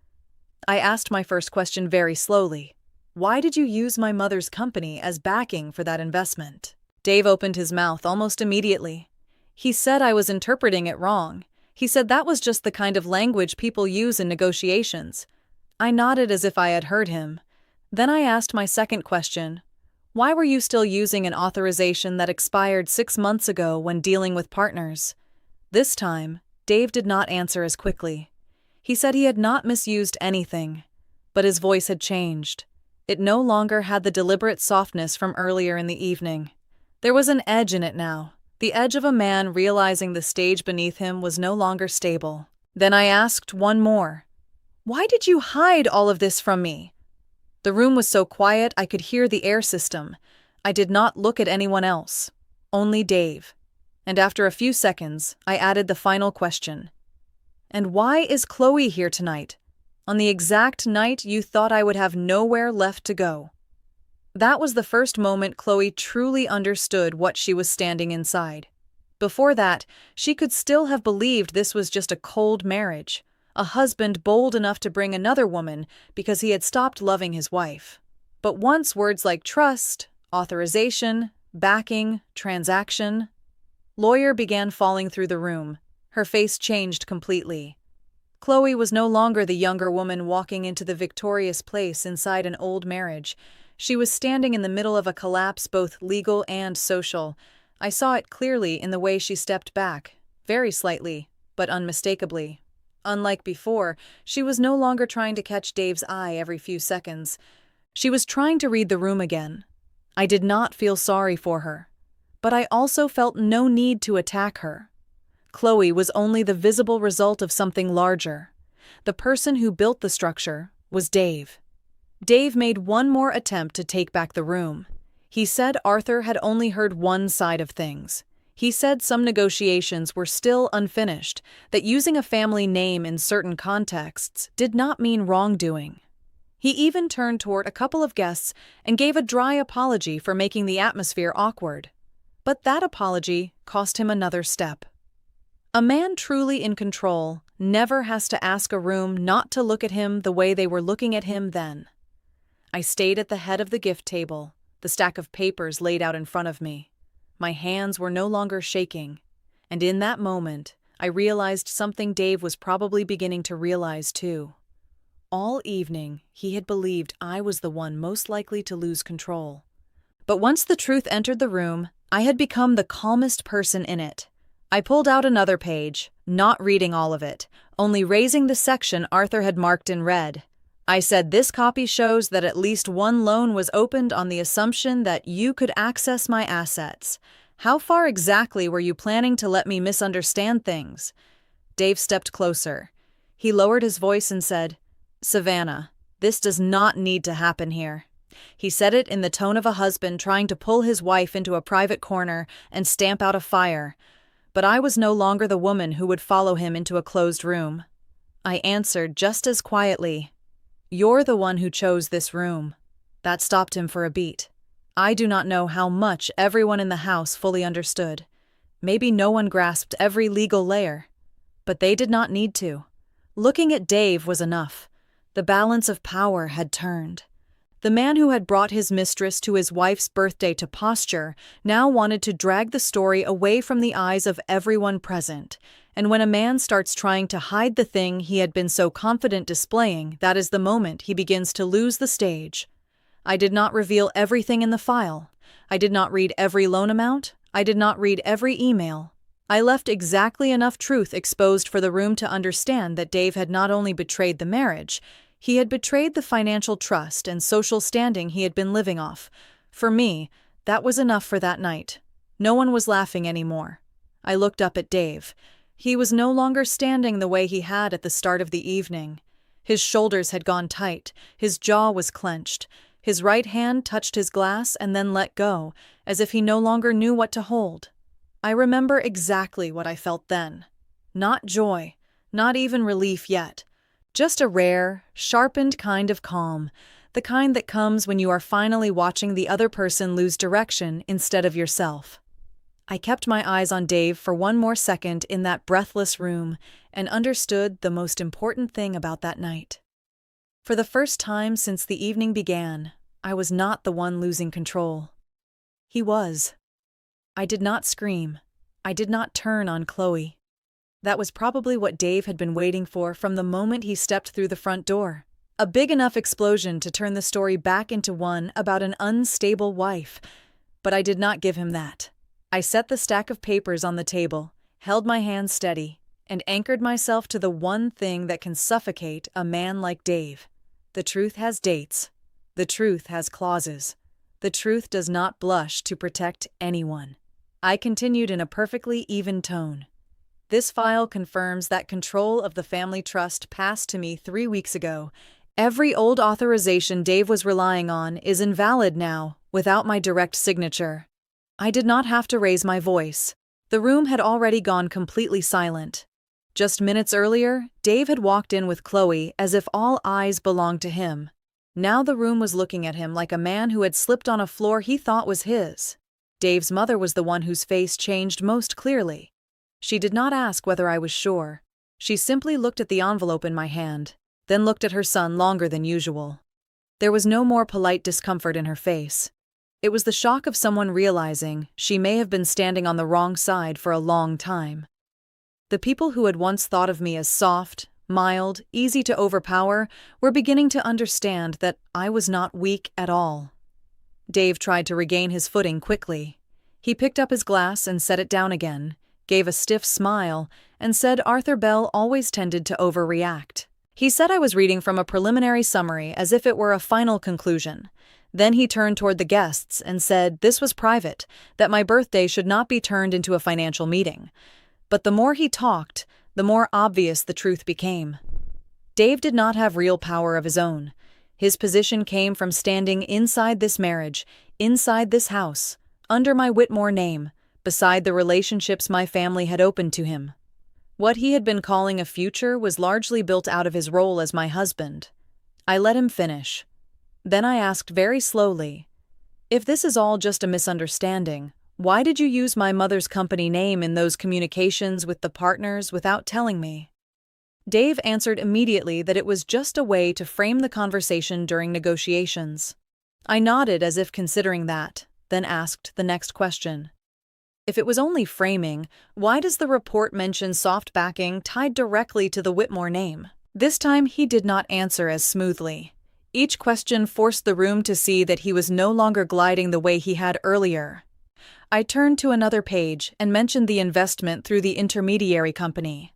I asked my first question very slowly. Why did you use my mother's company as backing for that investment? Dave opened his mouth almost immediately. He said I was interpreting it wrong. He said that was just the kind of language people use in negotiations. I nodded as if I had heard him. Then I asked my second question. Why were you still using an authorization that expired 6 months ago when dealing with partners? This time, Dave did not answer as quickly. He said he had not misused anything, but his voice had changed. It no longer had the deliberate softness from earlier in the evening. There was an edge in it now, the edge of a man realizing the stage beneath him was no longer stable. Then I asked one more. Why did you hide all of this from me? The room was so quiet I could hear the air system. I did not look at anyone else, only Dave. And after a few seconds, I added the final question. And why is Chloe here tonight? On the exact night you thought I would have nowhere left to go. That was the first moment Chloe truly understood what she was standing inside. Before that, she could still have believed this was just a cold marriage, a husband bold enough to bring another woman because he had stopped loving his wife. But once words like trust, authorization, backing, transaction, lawyer began falling through the room. Her face changed completely. Chloe was no longer the younger woman walking into the victorious place inside an old marriage. She was standing in the middle of a collapse, both legal and social. I saw it clearly in the way she stepped back, very slightly, but unmistakably. Unlike before, she was no longer trying to catch Dave's eye every few seconds. She was trying to read the room again. I did not feel sorry for her, but I also felt no need to attack her. Chloe was only the visible result of something larger. The person who built the structure was Dave. Dave made one more attempt to take back the room. He said Arthur had only heard one side of things. He said some negotiations were still unfinished, that using a family name in certain contexts did not mean wrongdoing. He even turned toward a couple of guests and gave a dry apology for making the atmosphere awkward. But that apology cost him another step. A man truly in control never has to ask a room not to look at him the way they were looking at him then. I stayed at the head of the gift table, the stack of papers laid out in front of me. My hands were no longer shaking, and in that moment, I realized something Dave was probably beginning to realize too. All evening, he had believed I was the one most likely to lose control. But once the truth entered the room, I had become the calmest person in it. I pulled out another page, not reading all of it, only raising the section Arthur had marked in red. I said this copy shows that at least one loan was opened on the assumption that you could access my assets. How far exactly were you planning to let me misunderstand things? Dave stepped closer. He lowered his voice and said, Savannah, this does not need to happen here. He said it in the tone of a husband trying to pull his wife into a private corner and stamp out a fire. But I was no longer the woman who would follow him into a closed room. I answered just as quietly, You're the one who chose this room. That stopped him for a beat. I do not know how much everyone in the house fully understood. Maybe no one grasped every legal layer. But they did not need to. Looking at Dave was enough. The balance of power had turned. The man who had brought his mistress to his wife's birthday to posture now wanted to drag the story away from the eyes of everyone present. And when a man starts trying to hide the thing he had been so confident displaying, that is the moment he begins to lose the stage. I did not reveal everything in the file. I did not read every loan amount. I did not read every email. I left exactly enough truth exposed for the room to understand that Dave had not only betrayed the marriage, he had betrayed the financial trust and social standing he had been living off. For me, that was enough for that night. No one was laughing anymore. I looked up at Dave. He was no longer standing the way he had at the start of the evening. His shoulders had gone tight, his jaw was clenched. His right hand touched his glass and then let go, as if he no longer knew what to hold. I remember exactly what I felt then. Not joy, not even relief yet. Just a rare, sharpened kind of calm, the kind that comes when you are finally watching the other person lose direction instead of yourself. I kept my eyes on Dave for one more second in that breathless room and understood the most important thing about that night. For the first time since the evening began, I was not the one losing control. He was. I did not scream. I did not turn on Chloe. That was probably what Dave had been waiting for from the moment he stepped through the front door. A big enough explosion to turn the story back into one about an unstable wife. But I did not give him that. I set the stack of papers on the table, held my hand steady, and anchored myself to the one thing that can suffocate a man like Dave. The truth has dates. The truth has clauses. The truth does not blush to protect anyone. I continued in a perfectly even tone. This file confirms that control of the family trust passed to me 3 weeks ago. Every old authorization Dave was relying on is invalid now, without my direct signature. I did not have to raise my voice. The room had already gone completely silent. Just minutes earlier, Dave had walked in with Chloe as if all eyes belonged to him. Now the room was looking at him like a man who had slipped on a floor he thought was his. Dave's mother was the one whose face changed most clearly. She did not ask whether I was sure. She simply looked at the envelope in my hand, then looked at her son longer than usual. There was no more polite discomfort in her face. It was the shock of someone realizing she may have been standing on the wrong side for a long time. The people who had once thought of me as soft, mild, easy to overpower, were beginning to understand that I was not weak at all. Dave tried to regain his footing quickly. He picked up his glass and set it down again, gave a stiff smile, and said Arthur Bell always tended to overreact. He said I was reading from a preliminary summary as if it were a final conclusion. Then he turned toward the guests and said this was private, that my birthday should not be turned into a financial meeting. But the more he talked, the more obvious the truth became. Dave did not have real power of his own. His position came from standing inside this marriage, inside this house, under my Whitmore name, beside the relationships my family had opened to him. What he had been calling a future was largely built out of his role as my husband. I let him finish. Then I asked very slowly, "If this is all just a misunderstanding, why did you use my mother's company name in those communications with the partners without telling me?" Dave answered immediately that it was just a way to frame the conversation during negotiations. I nodded as if considering that, then asked the next question. If it was only framing, why does the report mention soft backing tied directly to the Whitmore name? This time he did not answer as smoothly. Each question forced the room to see that he was no longer gliding the way he had earlier. I turned to another page and mentioned the investment through the intermediary company.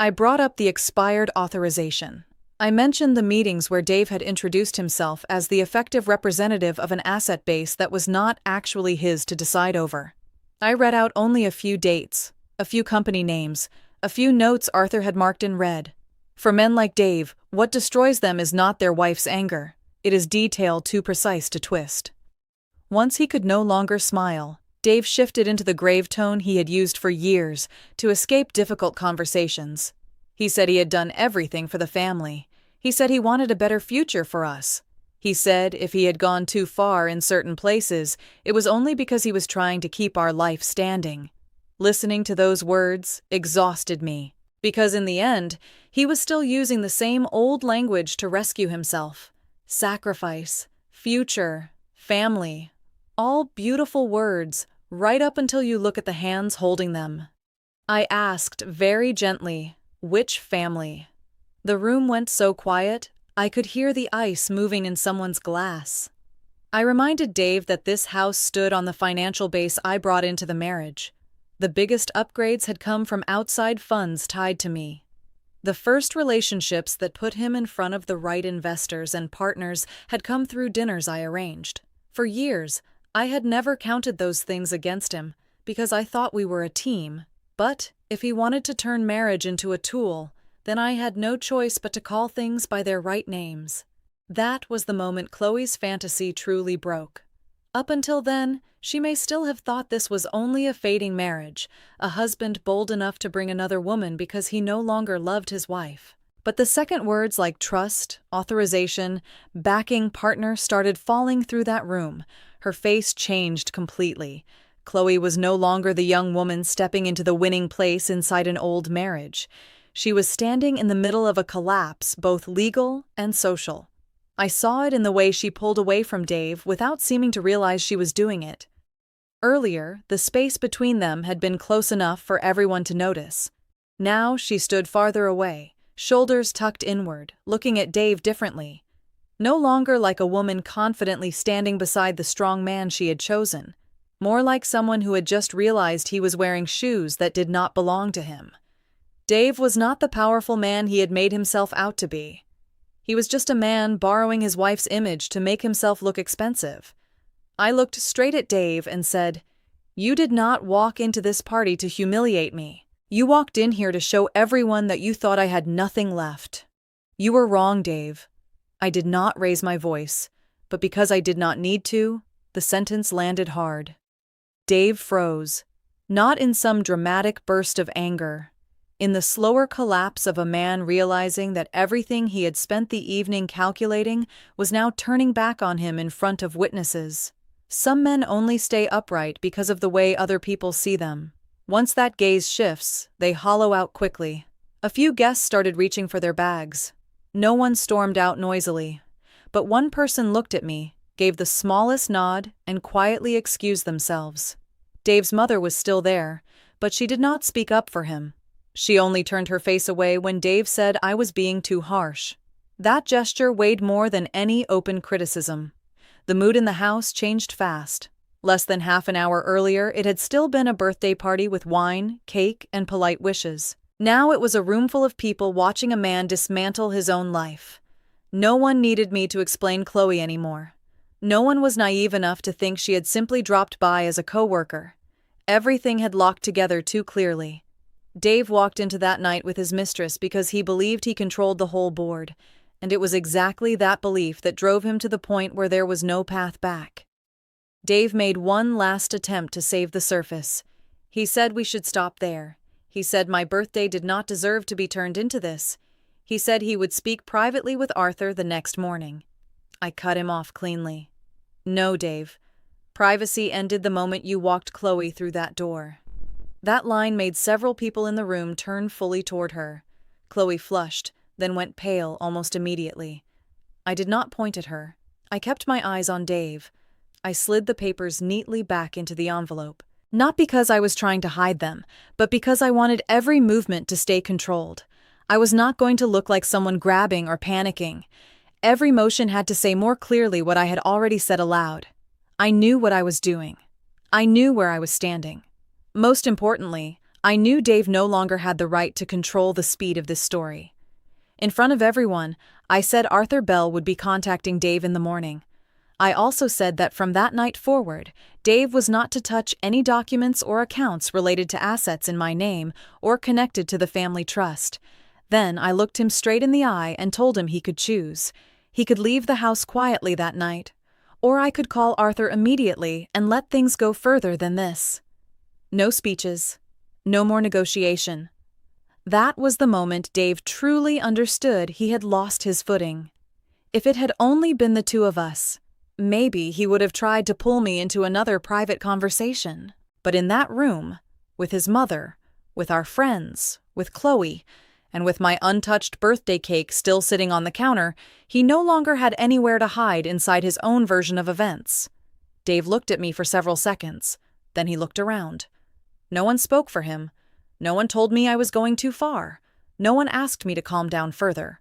I brought up the expired authorization. I mentioned the meetings where Dave had introduced himself as the effective representative of an asset base that was not actually his to decide over. I read out only a few dates, a few company names, a few notes Arthur had marked in red. For men like Dave, what destroys them is not their wife's anger. It is detail too precise to twist. Once he could no longer smile, Dave shifted into the grave tone he had used for years to escape difficult conversations. He said he had done everything for the family. He said he wanted a better future for us. He said if he had gone too far in certain places, it was only because he was trying to keep our life standing. Listening to those words exhausted me, because in the end, he was still using the same old language to rescue himself. Sacrifice, future, family. All beautiful words, right up until you look at the hands holding them. I asked very gently, which family? The room went so quiet, I could hear the ice moving in someone's glass. I reminded Dave that this house stood on the financial base I brought into the marriage. The biggest upgrades had come from outside funds tied to me. The first relationships that put him in front of the right investors and partners had come through dinners I arranged. For years, I had never counted those things against him, because I thought we were a team. But if he wanted to turn marriage into a tool, then I had no choice but to call things by their right names. That was the moment Chloe's fantasy truly broke. Up until then, she may still have thought this was only a fading marriage, a husband bold enough to bring another woman because he no longer loved his wife. But the second words like trust, authorization, backing partner started falling through that room. Her face changed completely. Chloe was no longer the young woman stepping into the winning place inside an old marriage. She was standing in the middle of a collapse, both legal and social. I saw it in the way she pulled away from Dave without seeming to realize she was doing it. Earlier, the space between them had been close enough for everyone to notice. Now she stood farther away, shoulders tucked inward, looking at Dave differently. No longer like a woman confidently standing beside the strong man she had chosen. More like someone who had just realized he was wearing shoes that did not belong to him. Dave was not the powerful man he had made himself out to be. He was just a man borrowing his wife's image to make himself look expensive. I looked straight at Dave and said, "You did not walk into this party to humiliate me. You walked in here to show everyone that you thought I had nothing left. You were wrong, Dave." I did not raise my voice, but because I did not need to, the sentence landed hard. Dave froze, not in some dramatic burst of anger. In the slower collapse of a man realizing that everything he had spent the evening calculating was now turning back on him in front of witnesses. Some men only stay upright because of the way other people see them. Once that gaze shifts, they hollow out quickly. A few guests started reaching for their bags. No one stormed out noisily. But one person looked at me, gave the smallest nod, and quietly excused themselves. Dave's mother was still there, but she did not speak up for him. She only turned her face away when Dave said I was being too harsh. That gesture weighed more than any open criticism. The mood in the house changed fast. Less than half an hour earlier, it had still been a birthday party with wine, cake, and polite wishes. Now it was a roomful of people watching a man dismantle his own life. No one needed me to explain Chloe anymore. No one was naive enough to think she had simply dropped by as a coworker. Everything had locked together too clearly. Dave walked into that night with his mistress because he believed he controlled the whole board, and it was exactly that belief that drove him to the point where there was no path back. Dave made one last attempt to save the surface. He said we should stop there. He said my birthday did not deserve to be turned into this. He said he would speak privately with Arthur the next morning. I cut him off cleanly. No, Dave. Privacy ended the moment you walked Chloe through that door. That line made several people in the room turn fully toward her. Chloe flushed, then went pale almost immediately. I did not point at her. I kept my eyes on Dave. I slid the papers neatly back into the envelope. Not because I was trying to hide them, but because I wanted every movement to stay controlled. I was not going to look like someone grabbing or panicking. Every motion had to say more clearly what I had already said aloud. I knew what I was doing. I knew where I was standing. Most importantly, I knew Dave no longer had the right to control the speed of this story. In front of everyone, I said Arthur Bell would be contacting Dave in the morning. I also said that from that night forward, Dave was not to touch any documents or accounts related to assets in my name or connected to the family trust. Then I looked him straight in the eye and told him he could choose. He could leave the house quietly that night, or I could call Arthur immediately and let things go further than this. No speeches, no more negotiation. That was the moment Dave truly understood he had lost his footing. If it had only been the two of us, maybe he would have tried to pull me into another private conversation. But in that room, with his mother, with our friends, with Chloe, And with my untouched birthday cake still sitting on the counter, he no longer had anywhere to hide inside his own version of events. Dave looked at me for several seconds. Then he looked around. No one spoke for him. No one told me I was going too far. No one asked me to calm down further.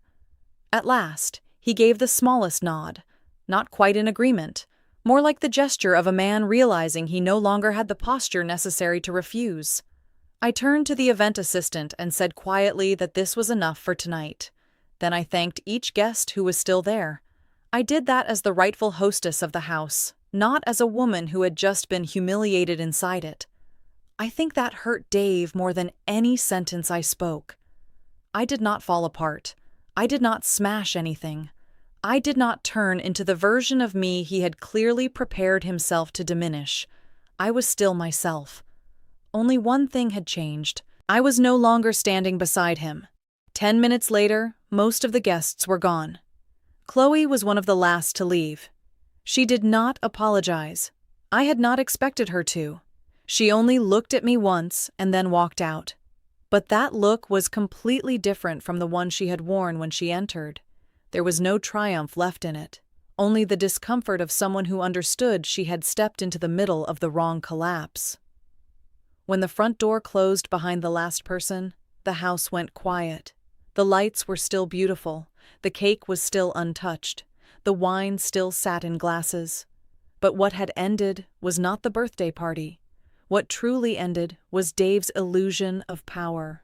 At last, he gave the smallest nod, not quite in agreement, more like the gesture of a man realizing he no longer had the posture necessary to refuse. I turned to the event assistant and said quietly that this was enough for tonight. Then I thanked each guest who was still there. I did that as the rightful hostess of the house, not as a woman who had just been humiliated inside it. I think that hurt Dave more than any sentence I spoke. I did not fall apart. I did not smash anything. I did not turn into the version of me he had clearly prepared himself to diminish. I was still myself. Only one thing had changed. I was no longer standing beside him. 10 minutes later, most of the guests were gone. Chloe was one of the last to leave. She did not apologize. I had not expected her to. She only looked at me once and then walked out. But that look was completely different from the one she had worn when she entered. There was no triumph left in it, only the discomfort of someone who understood she had stepped into the middle of the wrong collapse. When the front door closed behind the last person, the house went quiet. The lights were still beautiful, the cake was still untouched, the wine still sat in glasses. But what had ended was not the birthday party. What truly ended was Dave's illusion of power.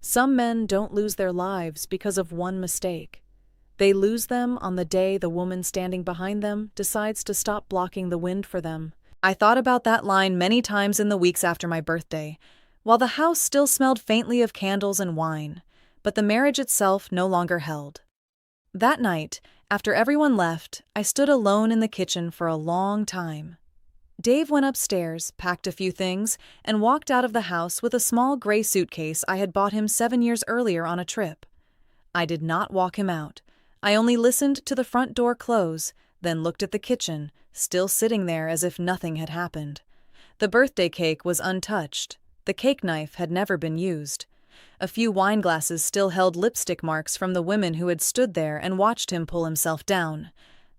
Some men don't lose their lives because of one mistake. They lose them on the day the woman standing behind them decides to stop blocking the wind for them. I thought about that line many times in the weeks after my birthday, while the house still smelled faintly of candles and wine, but the marriage itself no longer held. That night, after everyone left, I stood alone in the kitchen for a long time. Dave went upstairs, packed a few things, and walked out of the house with a small gray suitcase I had bought him 7 years earlier on a trip. I did not walk him out. I only listened to the front door close, then looked at the kitchen, still sitting there as if nothing had happened. The birthday cake was untouched. The cake knife had never been used. A few wine glasses still held lipstick marks from the women who had stood there and watched him pull himself down.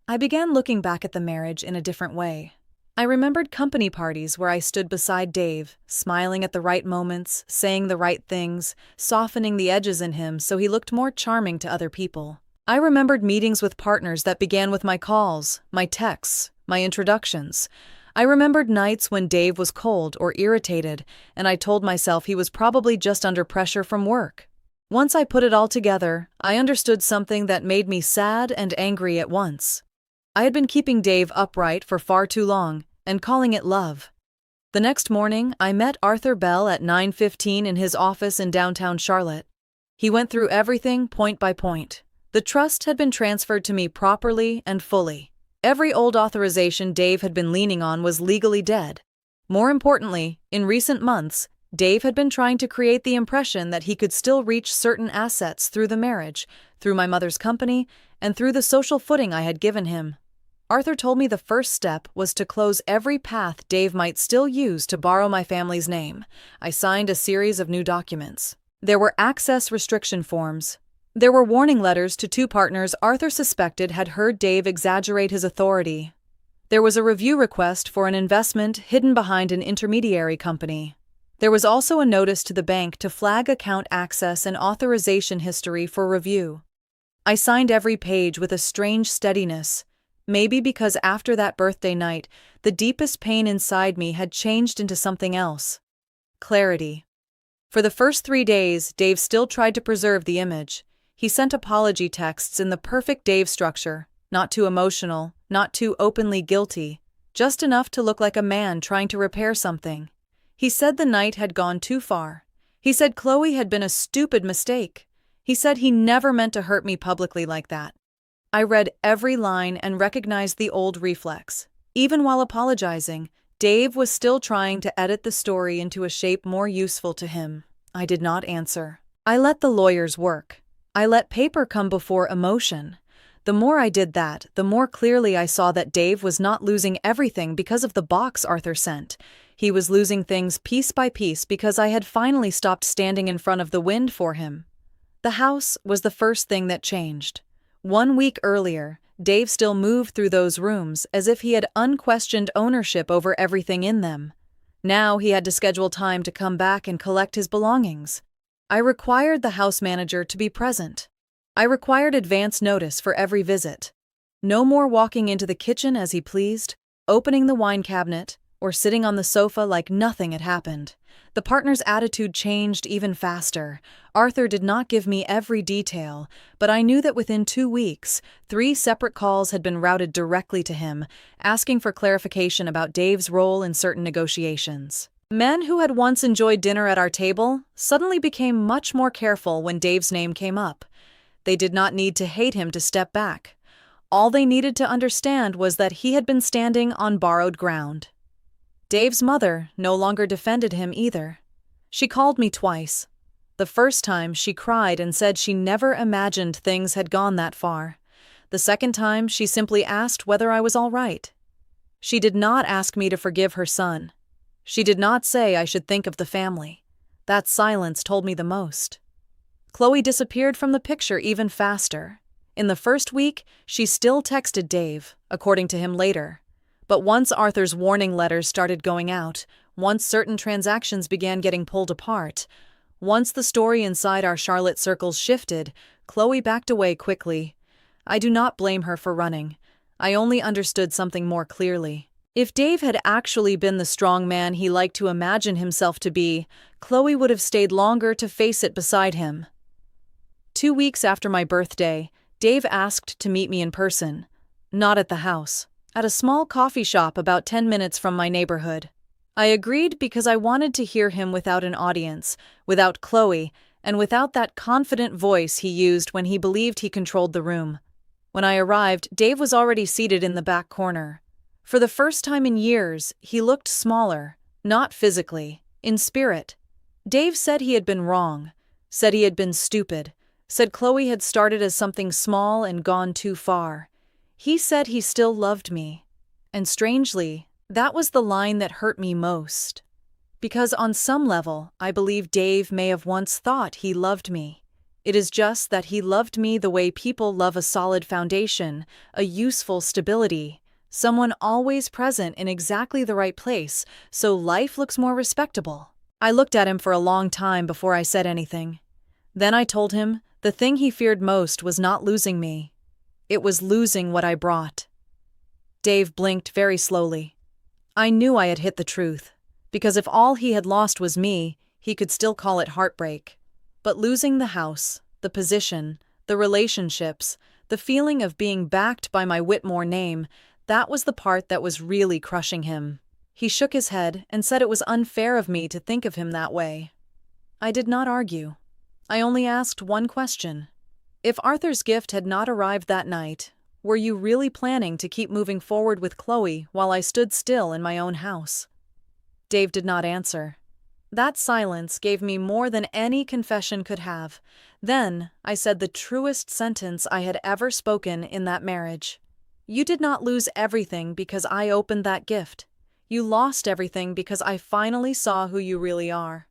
I began looking back at the marriage in a different way. I remembered company parties where I stood beside Dave, smiling at the right moments, saying the right things, softening the edges in him so he looked more charming to other people. I remembered meetings with partners that began with my calls, my texts, my introductions. I remembered nights when Dave was cold or irritated, and I told myself he was probably just under pressure from work. Once I put it all together, I understood something that made me sad and angry at once. I had been keeping Dave upright for far too long, and calling it love. The next morning, I met Arthur Bell at 9:15 in his office in downtown Charlotte. He went through everything point by point. The trust had been transferred to me properly and fully. Every old authorization Dave had been leaning on was legally dead. More importantly, in recent months, Dave had been trying to create the impression that he could still reach certain assets through the marriage, through my mother's company, and through the social footing I had given him. Arthur told me the first step was to close every path Dave might still use to borrow my family's name. I signed a series of new documents. There were access restriction forms. There were warning letters to 2 partners Arthur suspected had heard Dave exaggerate his authority. There was a review request for an investment hidden behind an intermediary company. There was also a notice to the bank to flag account access and authorization history for review. I signed every page with a strange steadiness, maybe because after that birthday night, the deepest pain inside me had changed into something else. Clarity. For the first 3 days, Dave still tried to preserve the image. He sent apology texts in the perfect Dave structure, not too emotional, not too openly guilty, just enough to look like a man trying to repair something. He said the night had gone too far. He said Chloe had been a stupid mistake. He said he never meant to hurt me publicly like that. I read every line and recognized the old reflex. Even while apologizing, Dave was still trying to edit the story into a shape more useful to him. I did not answer. I let the lawyers work. I let paper come before emotion. The more I did that, the more clearly I saw that Dave was not losing everything because of the box Arthur sent. He was losing things piece by piece because I had finally stopped standing in front of the wind for him. The house was the first thing that changed. 1 week earlier, Dave still moved through those rooms as if he had unquestioned ownership over everything in them. Now he had to schedule time to come back and collect his belongings. I required the house manager to be present. I required advance notice for every visit. No more walking into the kitchen as he pleased, opening the wine cabinet, or sitting on the sofa like nothing had happened. The partner's attitude changed even faster. Arthur did not give me every detail, but I knew that within 2 weeks, 3 separate calls had been routed directly to him, asking for clarification about Dave's role in certain negotiations. Men who had once enjoyed dinner at our table suddenly became much more careful when Dave's name came up. They did not need to hate him to step back. All they needed to understand was that he had been standing on borrowed ground. Dave's mother no longer defended him either. She called me twice. The first time, she cried and said she never imagined things had gone that far. The second time, she simply asked whether I was all right. She did not ask me to forgive her son. She did not say I should think of the family. That silence told me the most. Chloe disappeared from the picture even faster. In the first week, she still texted Dave, according to him later. But once Arthur's warning letters started going out, once certain transactions began getting pulled apart, once the story inside our Charlotte circles shifted, Chloe backed away quickly. I do not blame her for running. I only understood something more clearly. If Dave had actually been the strong man he liked to imagine himself to be, Chloe would have stayed longer to face it beside him. 2 weeks after my birthday, Dave asked to meet me in person. Not at the house. At a small coffee shop about 10 minutes from my neighborhood. I agreed because I wanted to hear him without an audience, without Chloe, and without that confident voice he used when he believed he controlled the room. When I arrived, Dave was already seated in the back corner. For the first time in years, he looked smaller, not physically, in spirit. Dave said he had been wrong, said he had been stupid, said Chloe had started as something small and gone too far. He said he still loved me. And strangely, that was the line that hurt me most. Because on some level, I believe Dave may have once thought he loved me. It is just that he loved me the way people love a solid foundation, a useful stability, someone always present in exactly the right place, so life looks more respectable. I looked at him for a long time before I said anything. Then I told him the thing he feared most was not losing me. It was losing what I brought. Dave blinked very slowly. I knew I had hit the truth, because if all he had lost was me, he could still call it heartbreak. But losing the house, the position, the relationships, the feeling of being backed by my Whitmore name, that was the part that was really crushing him. He shook his head and said it was unfair of me to think of him that way. I did not argue. I only asked one question. If Arthur's gift had not arrived that night, were you really planning to keep moving forward with Chloe while I stood still in my own house? Dave did not answer. That silence gave me more than any confession could have. Then I said the truest sentence I had ever spoken in that marriage. You did not lose everything because I opened that gift. You lost everything because I finally saw who you really are.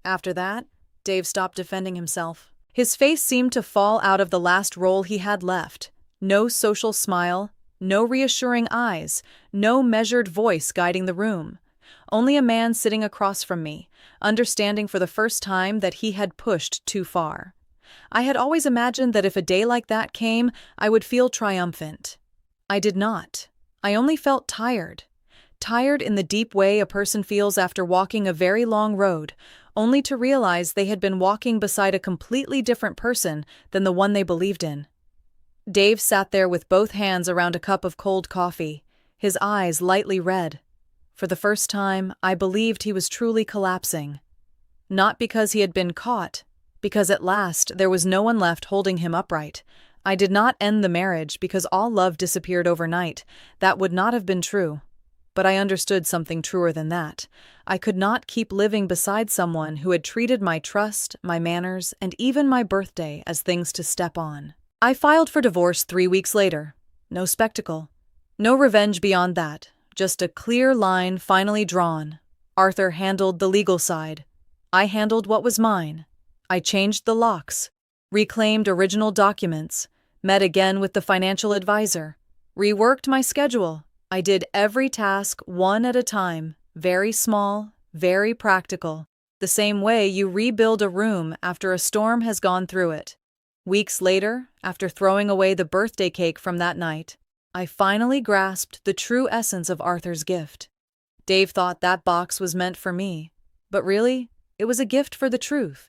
After that, Dave stopped defending himself. His face seemed to fall out of the last role he had left. No social smile, no reassuring eyes, no measured voice guiding the room. Only a man sitting across from me, understanding for the first time that he had pushed too far. I had always imagined that if a day like that came, I would feel triumphant. I did not. I only felt tired. Tired in the deep way a person feels after walking a very long road, only to realize they had been walking beside a completely different person than the one they believed in. Dave sat there with both hands around a cup of cold coffee, his eyes lightly red. For the first time, I believed he was truly collapsing. Not because he had been caught, because at last there was no one left holding him upright. I did not end the marriage because all love disappeared overnight. That would not have been true. But I understood something truer than that. I could not keep living beside someone who had treated my trust, my manners, and even my birthday as things to step on. I filed for divorce 3 weeks later. No spectacle. No revenge beyond that. Just a clear line finally drawn. Arthur handled the legal side. I handled what was mine. I changed the locks. reclaimed original documents, met again with the financial advisor, reworked my schedule. I did every task one at a time, very small, very practical, the same way you rebuild a room after a storm has gone through it. Weeks later, after throwing away the birthday cake from that night, I finally grasped the true essence of Arthur's gift. Dave thought that box was meant for me, but really, it was a gift for the truth.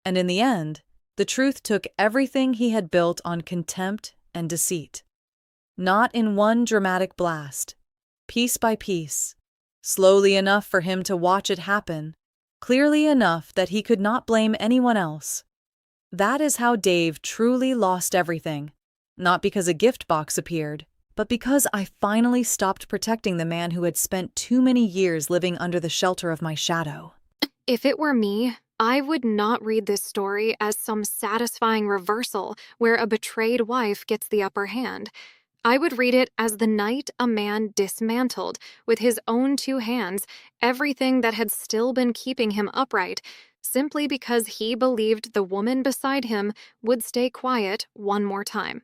And in the end, the truth took everything he had built on contempt and deceit. Not in one dramatic blast, piece by piece, slowly enough for him to watch it happen, clearly enough that he could not blame anyone else. That is how Dave truly lost everything, not because a gift box appeared, but because I finally stopped protecting the man who had spent too many years living under the shelter of my shadow. If it were me, I would not read this story as some satisfying reversal where a betrayed wife gets the upper hand. I would read it as the night a man dismantled, with his own two hands, everything that had still been keeping him upright, simply because he believed the woman beside him would stay quiet one more time.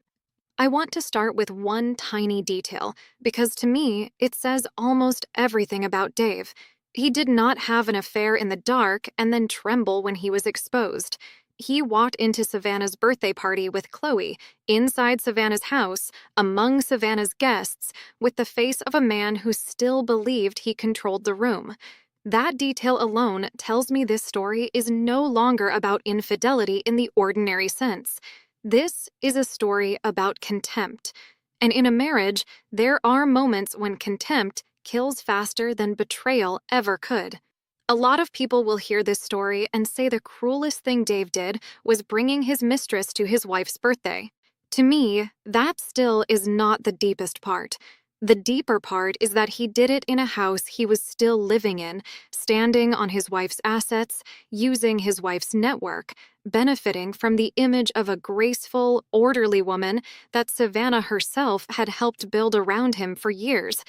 I want to start with one tiny detail, because to me, it says almost everything about Dave. He did not have an affair in the dark and then tremble when he was exposed. He walked into Savannah's birthday party with Chloe, inside Savannah's house, among Savannah's guests, with the face of a man who still believed he controlled the room. That detail alone tells me this story is no longer about infidelity in the ordinary sense. This is a story about contempt. And in a marriage, there are moments when contempt kills faster than betrayal ever could. A lot of people will hear this story and say the cruelest thing Dave did was bringing his mistress to his wife's birthday. To me, that still is not the deepest part. The deeper part is that he did it in a house he was still living in, standing on his wife's assets, using his wife's network, benefiting from the image of a graceful, orderly woman that Savannah herself had helped build around him for years.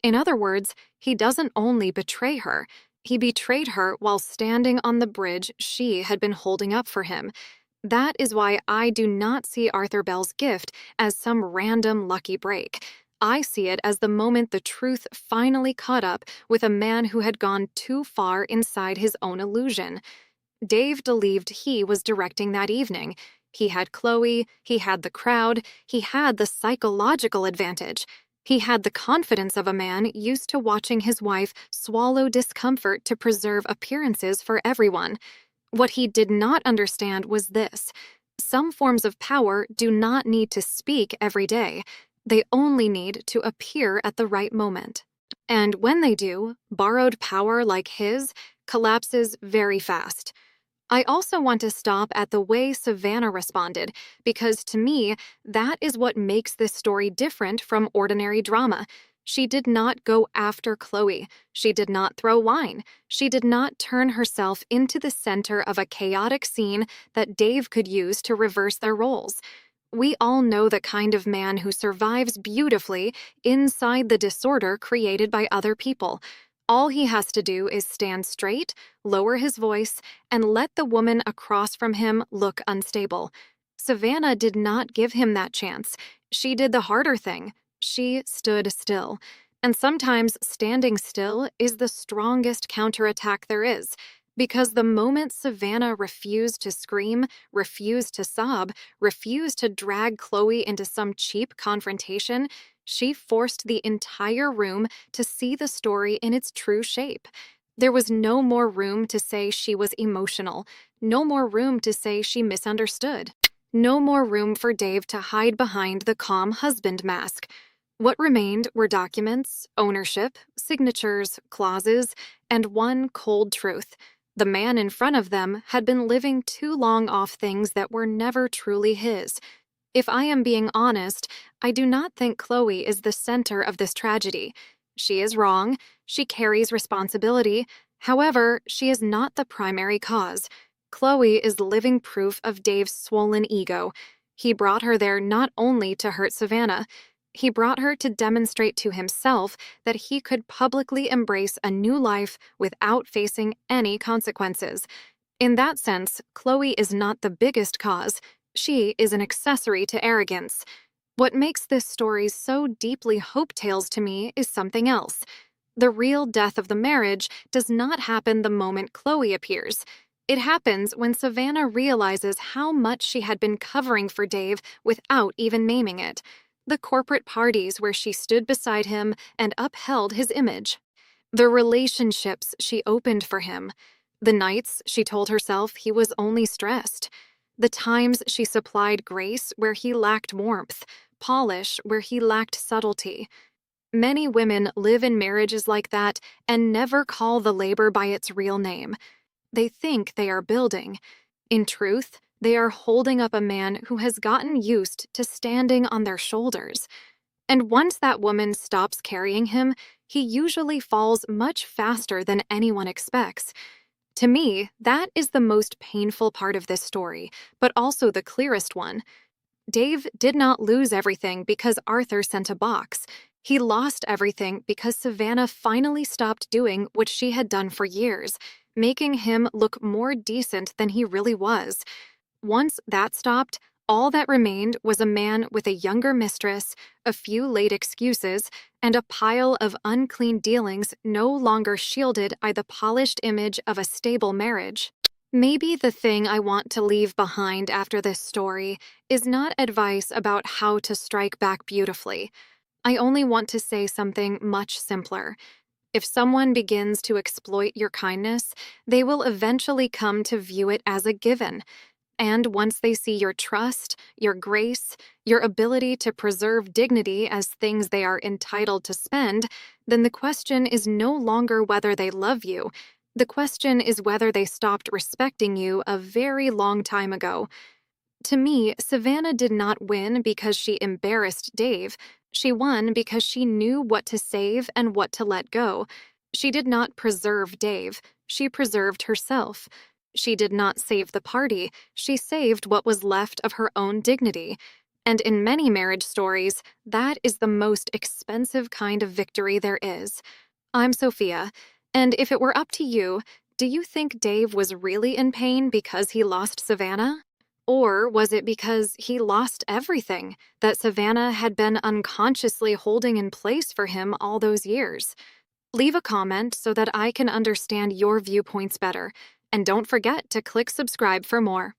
In other words, he doesn't only betray her, he betrayed her while standing on the bridge she had been holding up for him. That is why I do not see Arthur Bell's gift as some random lucky break. I see it as the moment the truth finally caught up with a man who had gone too far inside his own illusion. Dave believed he was directing that evening. He had Chloe, he had the crowd, he had the psychological advantage. He had the confidence of a man used to watching his wife swallow discomfort to preserve appearances for everyone. What he did not understand was this: some forms of power do not need to speak every day. They only need to appear at the right moment. And when they do, borrowed power like his collapses very fast. I also want to stop at the way Savannah responded, because to me, that is what makes this story different from ordinary drama. She did not go after Chloe. She did not throw wine. She did not turn herself into the center of a chaotic scene that Dave could use to reverse their roles. We all know the kind of man who survives beautifully inside the disorder created by other people. All he has to do is stand straight, lower his voice, and let the woman across from him look unstable. Savannah did not give him that chance. She did the harder thing. She stood still. And sometimes standing still is the strongest counterattack there is. Because the moment Savannah refused to scream, refused to sob, refused to drag Chloe into some cheap confrontation, she forced the entire room to see the story in its true shape. There was no more room to say she was emotional, no more room to say she misunderstood, no more room for Dave to hide behind the calm husband mask. What remained were documents, ownership, signatures, clauses, and one cold truth. The man in front of them had been living too long off things that were never truly his. If I am being honest, I do not think Chloe is the center of this tragedy. She is wrong. She carries responsibility. However, she is not the primary cause. Chloe is living proof of Dave's swollen ego. He brought her there not only to hurt Savannah. He brought her to demonstrate to himself that he could publicly embrace a new life without facing any consequences. In that sense, Chloe is not the biggest cause. She is an accessory to arrogance. What makes this story so deeply hope tales to me is something else. The real death of the marriage does not happen the moment Chloe appears. It happens when Savannah realizes how much she had been covering for Dave without even naming it. The corporate parties where she stood beside him and upheld his image. The relationships she opened for him. The nights she told herself he was only stressed. The times she supplied grace where he lacked warmth, polish where he lacked subtlety. Many women live in marriages like that and never call the labor by its real name. They think they are building. In truth, they are holding up a man who has gotten used to standing on their shoulders. And once that woman stops carrying him, he usually falls much faster than anyone expects. To me, that is the most painful part of this story, but also the clearest one. Dave did not lose everything because Arthur sent a box. He lost everything because Savannah finally stopped doing what she had done for years, making him look more decent than he really was. Once that stopped, all that remained was a man with a younger mistress, a few late excuses, and a pile of unclean dealings no longer shielded by the polished image of a stable marriage. Maybe the thing I want to leave behind after this story is not advice about how to strike back beautifully. I only want to say something much simpler. If someone begins to exploit your kindness, they will eventually come to view it as a given. And once they see your trust, your grace, your ability to preserve dignity as things they are entitled to spend, then the question is no longer whether they love you. The question is whether they stopped respecting you a very long time ago. To me, Savannah did not win because she embarrassed Dave. She won because she knew what to save and what to let go. She did not preserve Dave. She preserved herself. She did not save the party. She saved what was left of her own dignity. And in many marriage stories, that is the most expensive kind of victory there is. I'm Sophia, and if it were up to you, do you think Dave was really in pain because he lost Savannah? Or was it because he lost everything that Savannah had been unconsciously holding in place for him all those years? Leave a comment so that I can understand your viewpoints better. And don't forget to click subscribe for more.